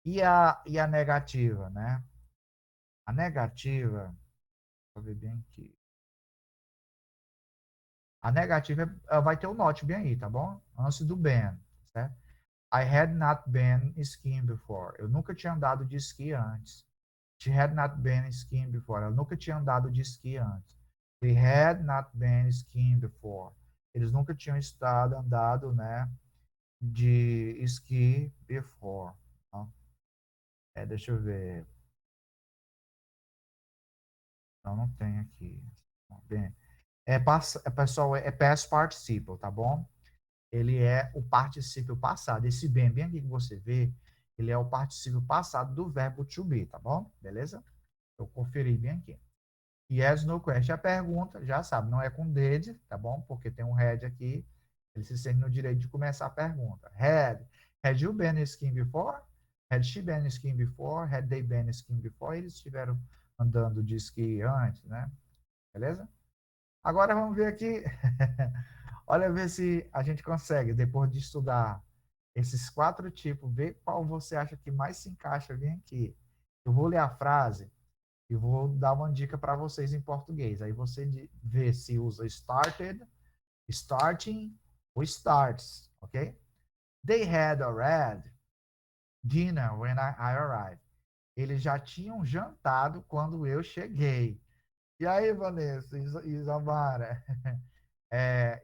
E a negativa, né? A negativa, vou ver bem aqui. A negativa vai ter o not bem aí, tá bom? Antes do been, certo? I had not been skiing before. Eu nunca tinha andado de esqui antes. She had not been skiing before. Ela nunca tinha andado de esqui antes. They had not been skiing before. Eles nunca tinham andado, né? de ski before. Tá? Deixa eu ver. Não tem aqui. Bem, pessoal, é past participle, tá bom? Ele é o particípio passado. Esse bem aqui que você vê, ele é o particípio passado do verbo to be, tá bom? Beleza? Eu conferi bem aqui. Yes, no question. A pergunta, já sabe, não é com did, tá bom? Porque tem um had aqui. Ele se sente no direito de começar a pergunta. Had you been skiing before? Had she been skiing before? Had they been skiing before? Eles estiveram andando de esqui antes, né? Beleza? Agora vamos ver aqui. Olha, ver se a gente consegue, depois de estudar esses 4 tipos, ver qual você acha que mais se encaixa bem aqui. Eu vou ler a frase e vou dar uma dica para vocês em português. Aí você vê se usa started, starting ou starts, ok? They had already dinner when I arrived. Eles já tinham jantado quando eu cheguei. E aí, Vanessa, Isamara?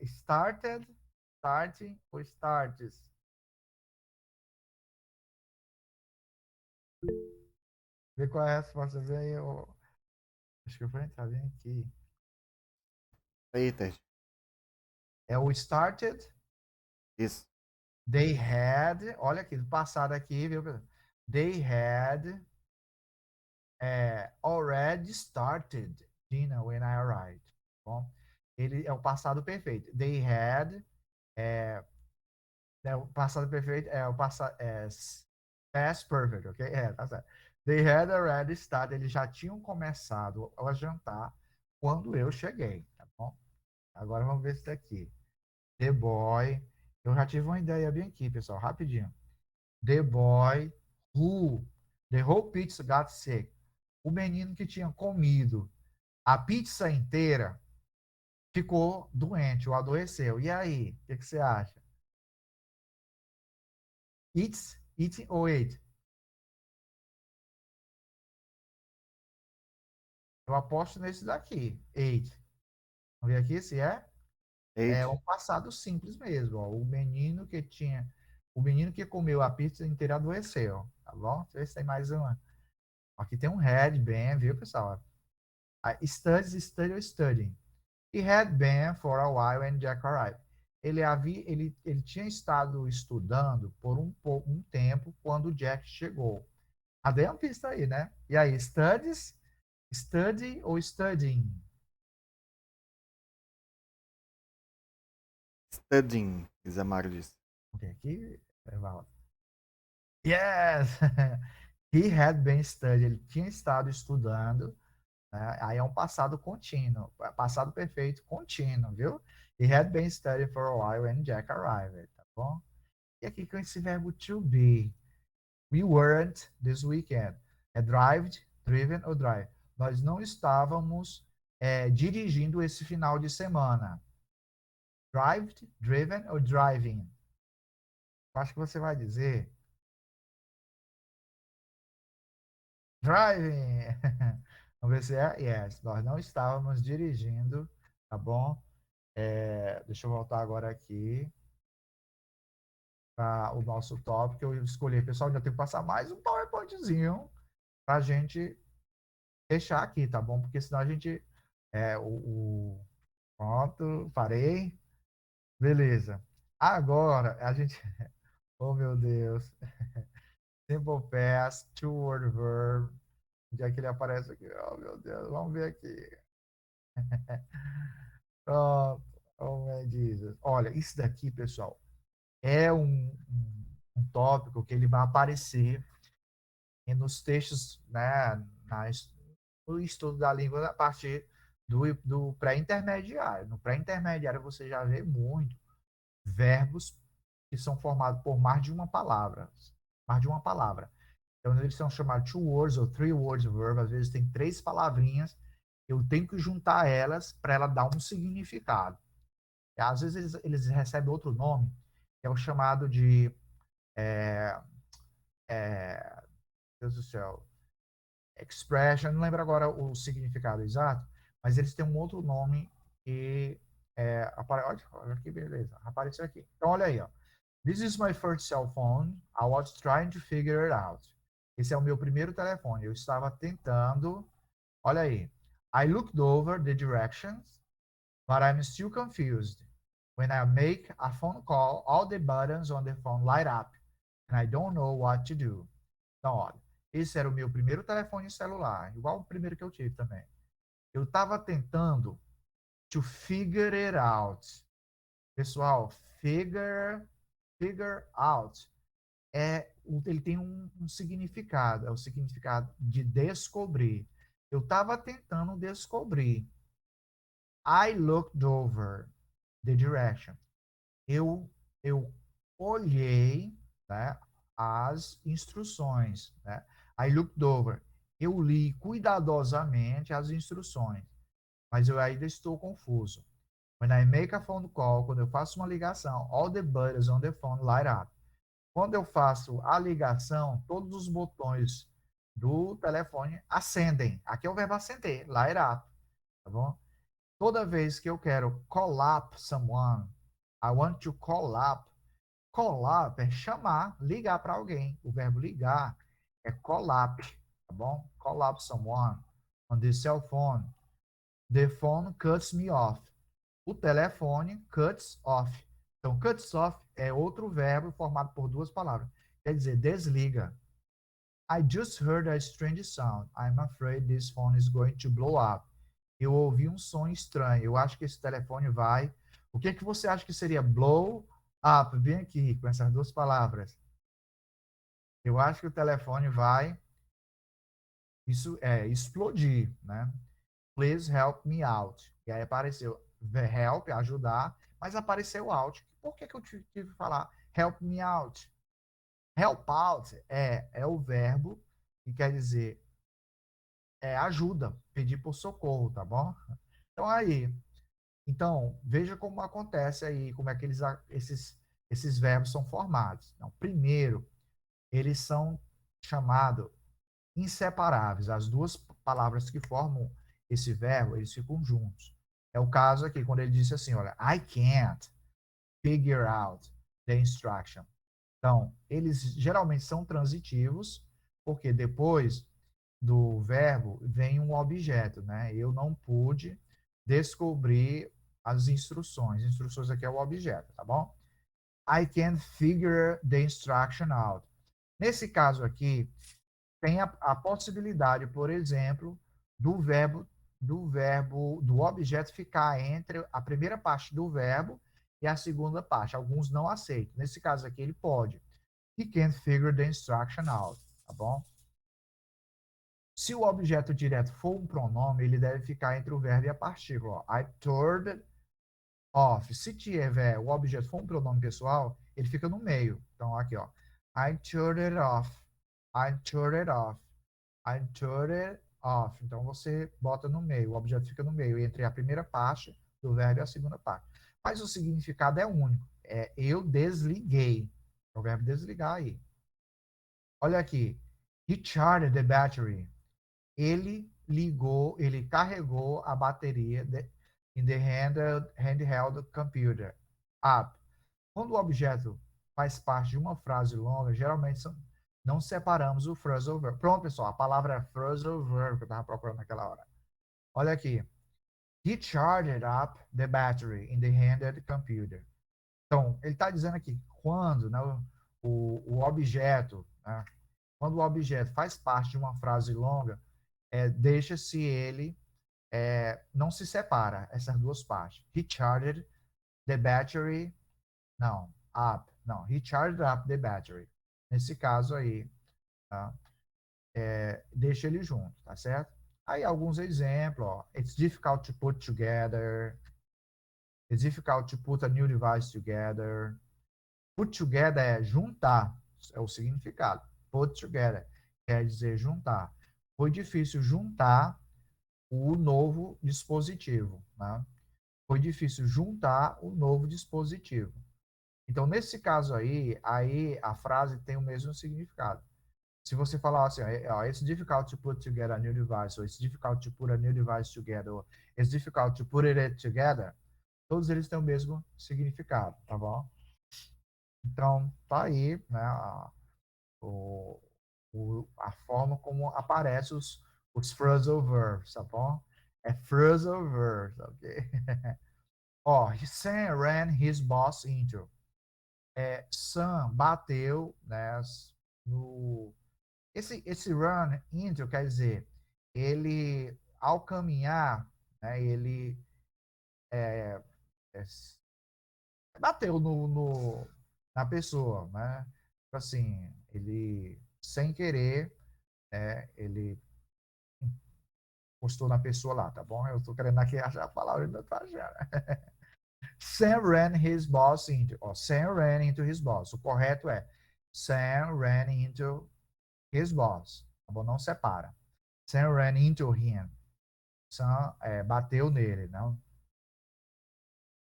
Started, starting ou starts? Vê qual é a resposta. Vê aí, acho que eu vou entrar bem aqui. Aí, Ted. É o started, Isso. they had, olha aqui, do passado aqui, viu? They had already started dinner when I arrived. Bom, ele é o passado perfeito. They had, o passado perfeito é o passado, past perfect, ok? Tá certo. They had already started, eles já tinham começado a jantar quando eu cheguei, tá bom? Agora vamos ver isso daqui. The boy, eu já tive uma ideia bem aqui, pessoal, rapidinho. The boy who the whole pizza got sick. O menino que tinha comido a pizza inteira ficou doente ou adoeceu. E aí, o que você acha? Eating ou ate? Eu aposto nesse daqui, ate. Vamos ver aqui se é? É Eight. um passado simples mesmo. Ó. O menino que comeu a pizza inteira adoeceu, tá bom? Deixa eu ver se tem mais uma. Aqui tem um head bem, viu, pessoal? Study ou studying. He had been for a while when Jack arrived. Ele tinha estado estudando por um tempo quando o Jack chegou. Ah, dei uma pista aí, né? E aí, study ou studying? Studying, Isamaro disse. Ok, aqui, yes! He had been studying. Ele tinha estado estudando, né? Aí é um passado contínuo, passado perfeito contínuo, viu? He had been studying for a while when Jack arrived, tá bom? E aqui com esse verbo to be. We weren't this weekend. É driven ou drive. Nós não estávamos dirigindo esse final de semana. Driven ou driving? Acho que você vai dizer driving. Vamos ver se é yes. Nós não estávamos dirigindo, tá bom? Deixa eu voltar agora aqui para o nosso tópico. Eu escolhi, pessoal, ainda tenho que passar mais um PowerPointzinho para a gente fechar aqui, tá bom? Porque senão a gente. Pronto, parei. Beleza. Agora a gente. Oh, meu Deus. Simple past, two-word verb. Onde é que ele aparece aqui? Oh, meu Deus. Vamos ver aqui. Pronto. Oh, my Jesus. Olha, isso daqui, pessoal, é um tópico que ele vai aparecer nos textos, né, no estudo da língua a partir do pré-intermediário. No pré-intermediário você já vê muito verbos que são formados por mais de uma palavra. Mais de uma palavra. Então, eles são chamados two words ou three words verb. Às vezes tem 3 palavrinhas. Eu tenho que juntar elas para ela dar um significado. E, às vezes eles recebem outro nome, que é o chamado de. É, Deus do céu. Expression. Não lembro agora o significado exato, mas eles têm um outro nome que. Olha que beleza. Apareceu aqui. Então, olha aí, ó. This is my first cell phone. I was trying to figure it out. Esse é o meu primeiro telefone. Eu estava tentando. Olha aí. I looked over the directions, but I'm still confused. When I make a phone call, all the buttons on the phone light up, and I don't know what to do. Então, olha, esse era o meu primeiro telefone celular, igual o primeiro que eu tive também. Eu estava tentando to figure it out. Pessoal, figure out ele tem um significado, é o significado de descobrir. Eu estava tentando descobrir. I looked over the direction. Eu olhei, né, as instruções, né? I looked over. Eu li cuidadosamente as instruções, mas eu ainda estou confuso. When I make a phone call, quando eu faço uma ligação, all the buttons on the phone light up. Quando eu faço a ligação, todos os botões do telefone acendem. Aqui é o verbo acender, light up, tá bom? Toda vez que eu quero call up someone, I want to call up. Call up é chamar, ligar para alguém. O verbo ligar é call up, tá bom? Call up someone on the cell phone. The phone cuts me off. O telefone cuts off. Então, cuts off é outro verbo formado por duas palavras. Quer dizer, desliga. I just heard a strange sound. I'm afraid this phone is going to blow up. Eu ouvi um som estranho. Eu acho que esse telefone vai... O que é que você acha que seria blow up? Vem aqui com essas duas palavras. Eu acho que o telefone vai... Isso é explodir, né? Please help me out. E aí apareceu help, ajudar, mas apareceu out. Por que eu tive que falar help me out? Help out é o verbo que quer dizer ajuda, pedir por socorro, tá bom? Então aí, veja como acontece aí, como é que esses verbos são formados. Então, primeiro, eles são chamados inseparáveis. As duas palavras que formam esse verbo, eles ficam juntos. É o caso aqui, quando ele disse assim, olha, I can't figure out the instruction. Então, eles geralmente são transitivos, porque depois do verbo vem um objeto, né? Eu não pude descobrir as instruções. Instruções aqui é o objeto, tá bom? I can't figure the instruction out. Nesse caso aqui, tem a possibilidade, por exemplo, do objeto ficar entre a primeira parte do verbo e a segunda parte. Alguns não aceitam. Nesse caso aqui, ele pode. He can't figure the instruction out, tá bom? Se o objeto direto for um pronome, ele deve ficar entre o verbo e a partícula. Ó. I turned off. Se tiver o objeto for um pronome pessoal, ele fica no meio. Então, aqui, ó. I turned it off. I turned it off. I turned it off. Então, você bota no meio. O objeto fica no meio, entre a primeira parte do verbo e a segunda parte. Mas o significado é único. É eu desliguei. É o verbo desligar aí. Olha aqui. He charged the battery. Ele carregou a bateria in the handheld computer up. Quando o objeto faz parte de uma frase longa, geralmente não separamos o phrasal verb. Pronto, pessoal, a palavra phrasal verb que eu estava procurando naquela hora. Olha aqui. He charged up the battery in the handheld computer. Então, ele está dizendo aqui, quando, né, o objeto, né, quando o objeto faz parte de uma frase longa, deixa-se ele, não se separa essas duas partes. He charged the battery, up. Não, he charged up the battery. Nesse caso aí, tá? Deixa ele junto, tá certo? Aí alguns exemplos, ó. It's difficult to put together. It's difficult to put a new device together. Put together é juntar, é o significado. Put together quer dizer juntar. Foi difícil juntar o novo dispositivo, né? Foi difícil juntar o novo dispositivo. Então, nesse caso aí a frase tem o mesmo significado. Se você falar assim, it's difficult to put together a new device, ou it's difficult to put a new device together, ou it's difficult to put it together, todos eles têm o mesmo significado, tá bom? Então, tá aí, né, a forma como aparecem os phrasal verbs, tá bom? É phrasal verbs, ok? Ó, Sam ran his boss into. Sam bateu, né, no... Esse run into quer dizer, ele, ao caminhar, né, ele é, é, bateu na pessoa, né? Tipo assim, ele, sem querer, né, ele postou na pessoa lá, tá bom? Eu tô querendo aqui achar a palavra e não tô achando. Sam ran his boss into. Ó, Sam ran into his boss. O correto é Sam ran into his boss. Tá bom? Não separa. Sam ran into him. Sam bateu nele, não?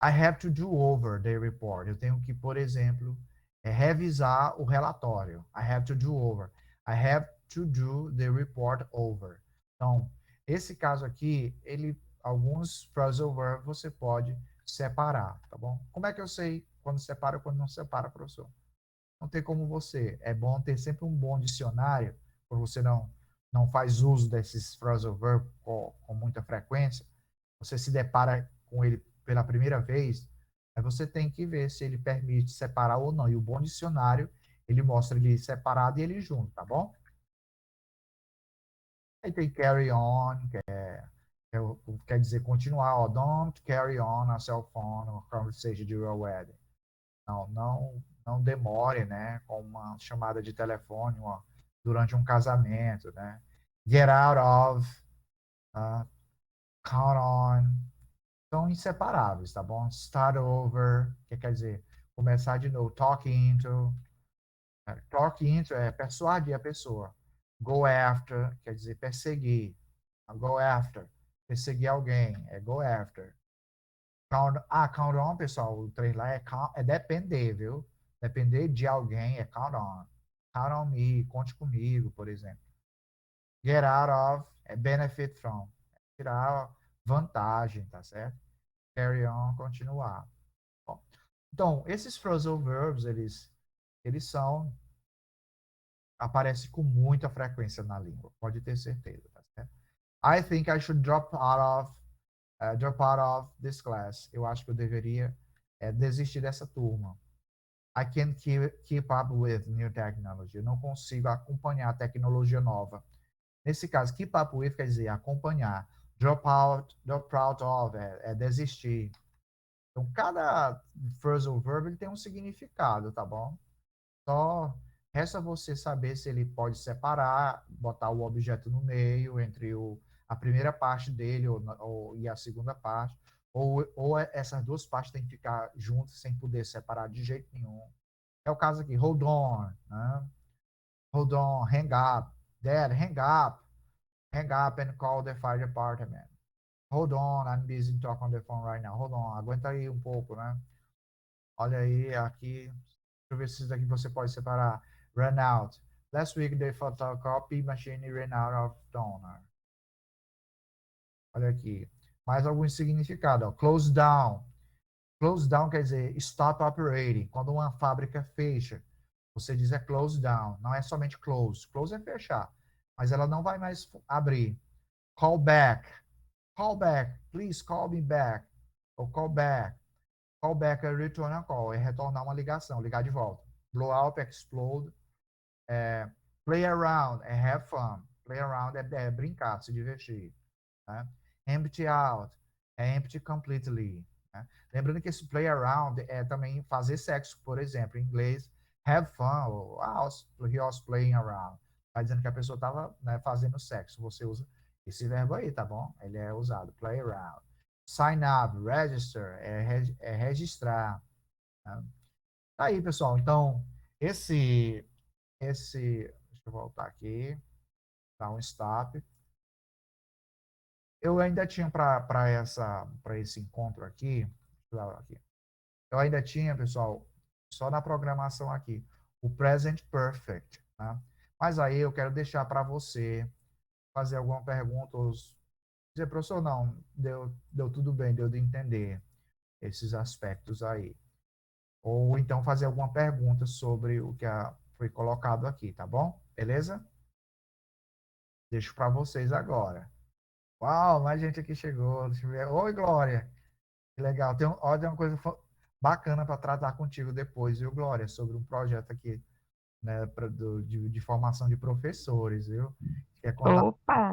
I have to do over the report. Eu tenho que, por exemplo, revisar o relatório. I have to do over. I have to do the report over. Então, esse caso aqui, alguns phrasal verbs você pode separar, tá bom? Como é que eu sei quando separa e quando não separa, professor? Não tem como você. É bom ter sempre um bom dicionário, para você não faz uso desses phrasal verbs com muita frequência. Você se depara com ele pela primeira vez, aí você tem que ver se ele permite separar ou não. E o bom dicionário, ele mostra ele separado e ele junto, tá bom? Aí tem carry on, quer dizer continuar, ó, don't carry on a cell phone or conversation during a wedding. Não demore, né, com uma chamada de telefone durante um casamento, né? Get out of, uh, count on, são inseparáveis, tá bom? Start over, que quer dizer começar de novo. Talk into, talk into é persuadir a pessoa. Go after, quer dizer perseguir. Go after, perseguir alguém, é go after. Count on, pessoal, o três lá é depender, viu? Depender de alguém é count on. Count on me, conte comigo, por exemplo. Get out of é benefit from, tirar vantagem, tá certo? Carry on, continuar. Bom, então, esses phrasal verbs, eles aparecem com muita frequência na língua, pode ter certeza, tá certo? I think I should drop out of this class. Eu acho que eu deveria desistir dessa turma. I can't keep up with new technology. Eu não consigo acompanhar a tecnologia nova. Nesse caso, keep up with quer dizer acompanhar. Drop out of desistir. Então, cada phrasal verb ele tem um significado, tá bom? Só resta você saber se ele pode separar, botar o objeto no meio, entre a primeira parte dele e a segunda parte, ou essas duas partes têm que ficar juntas, sem poder separar de jeito nenhum. É o caso aqui, hold on, né? Hold on, hang up, dad, hang up and call the fire department. Hold on, I'm busy talking on the phone right now. Hold on, aguenta aí um pouco, né? Olha aí, aqui, deixa eu ver se isso daqui você pode separar. Run out. Last week, the photocopy machine ran out of toner. Olha aqui. Mais algum significado. Ó. Close down. Close down quer dizer stop operating. Quando uma fábrica fecha, você diz close down. Não é somente close. Close é fechar. Mas ela não vai mais abrir. Call back. Call back. Please call me back. Ou call back. Call back é return a call. É retornar uma ligação. Ligar de volta. Blow up, explode. Play around é have fun. Play around é brincar, se divertir. Né? Empty out é empty completely. Né? Lembrando que esse play around é também fazer sexo, por exemplo, em inglês, have fun, ou he was playing around. Está dizendo que a pessoa estava, né, fazendo sexo. Você usa esse verbo aí, tá bom? Ele é usado, play around. Sign up, register, é registrar. Né? Tá aí, pessoal. Então, deixa eu voltar aqui, dar um stop. Eu ainda tinha para esse encontro aqui, eu ainda tinha, pessoal, só na programação aqui, o present perfect, né? Mas aí eu quero deixar para você fazer alguma pergunta, ou dizer, professor, não, deu tudo bem, deu de entender esses aspectos aí. ou então fazer alguma pergunta sobre o que foi colocado aqui, tá bom? Beleza? Deixo para vocês agora. Uau, mais gente aqui chegou. Deixa eu ver. Oi, Glória. Que legal. Olha, tem uma coisa bacana para tratar contigo depois, viu, Glória? Sobre um projeto aqui, né, de formação de professores, viu? Quer contar? Opa!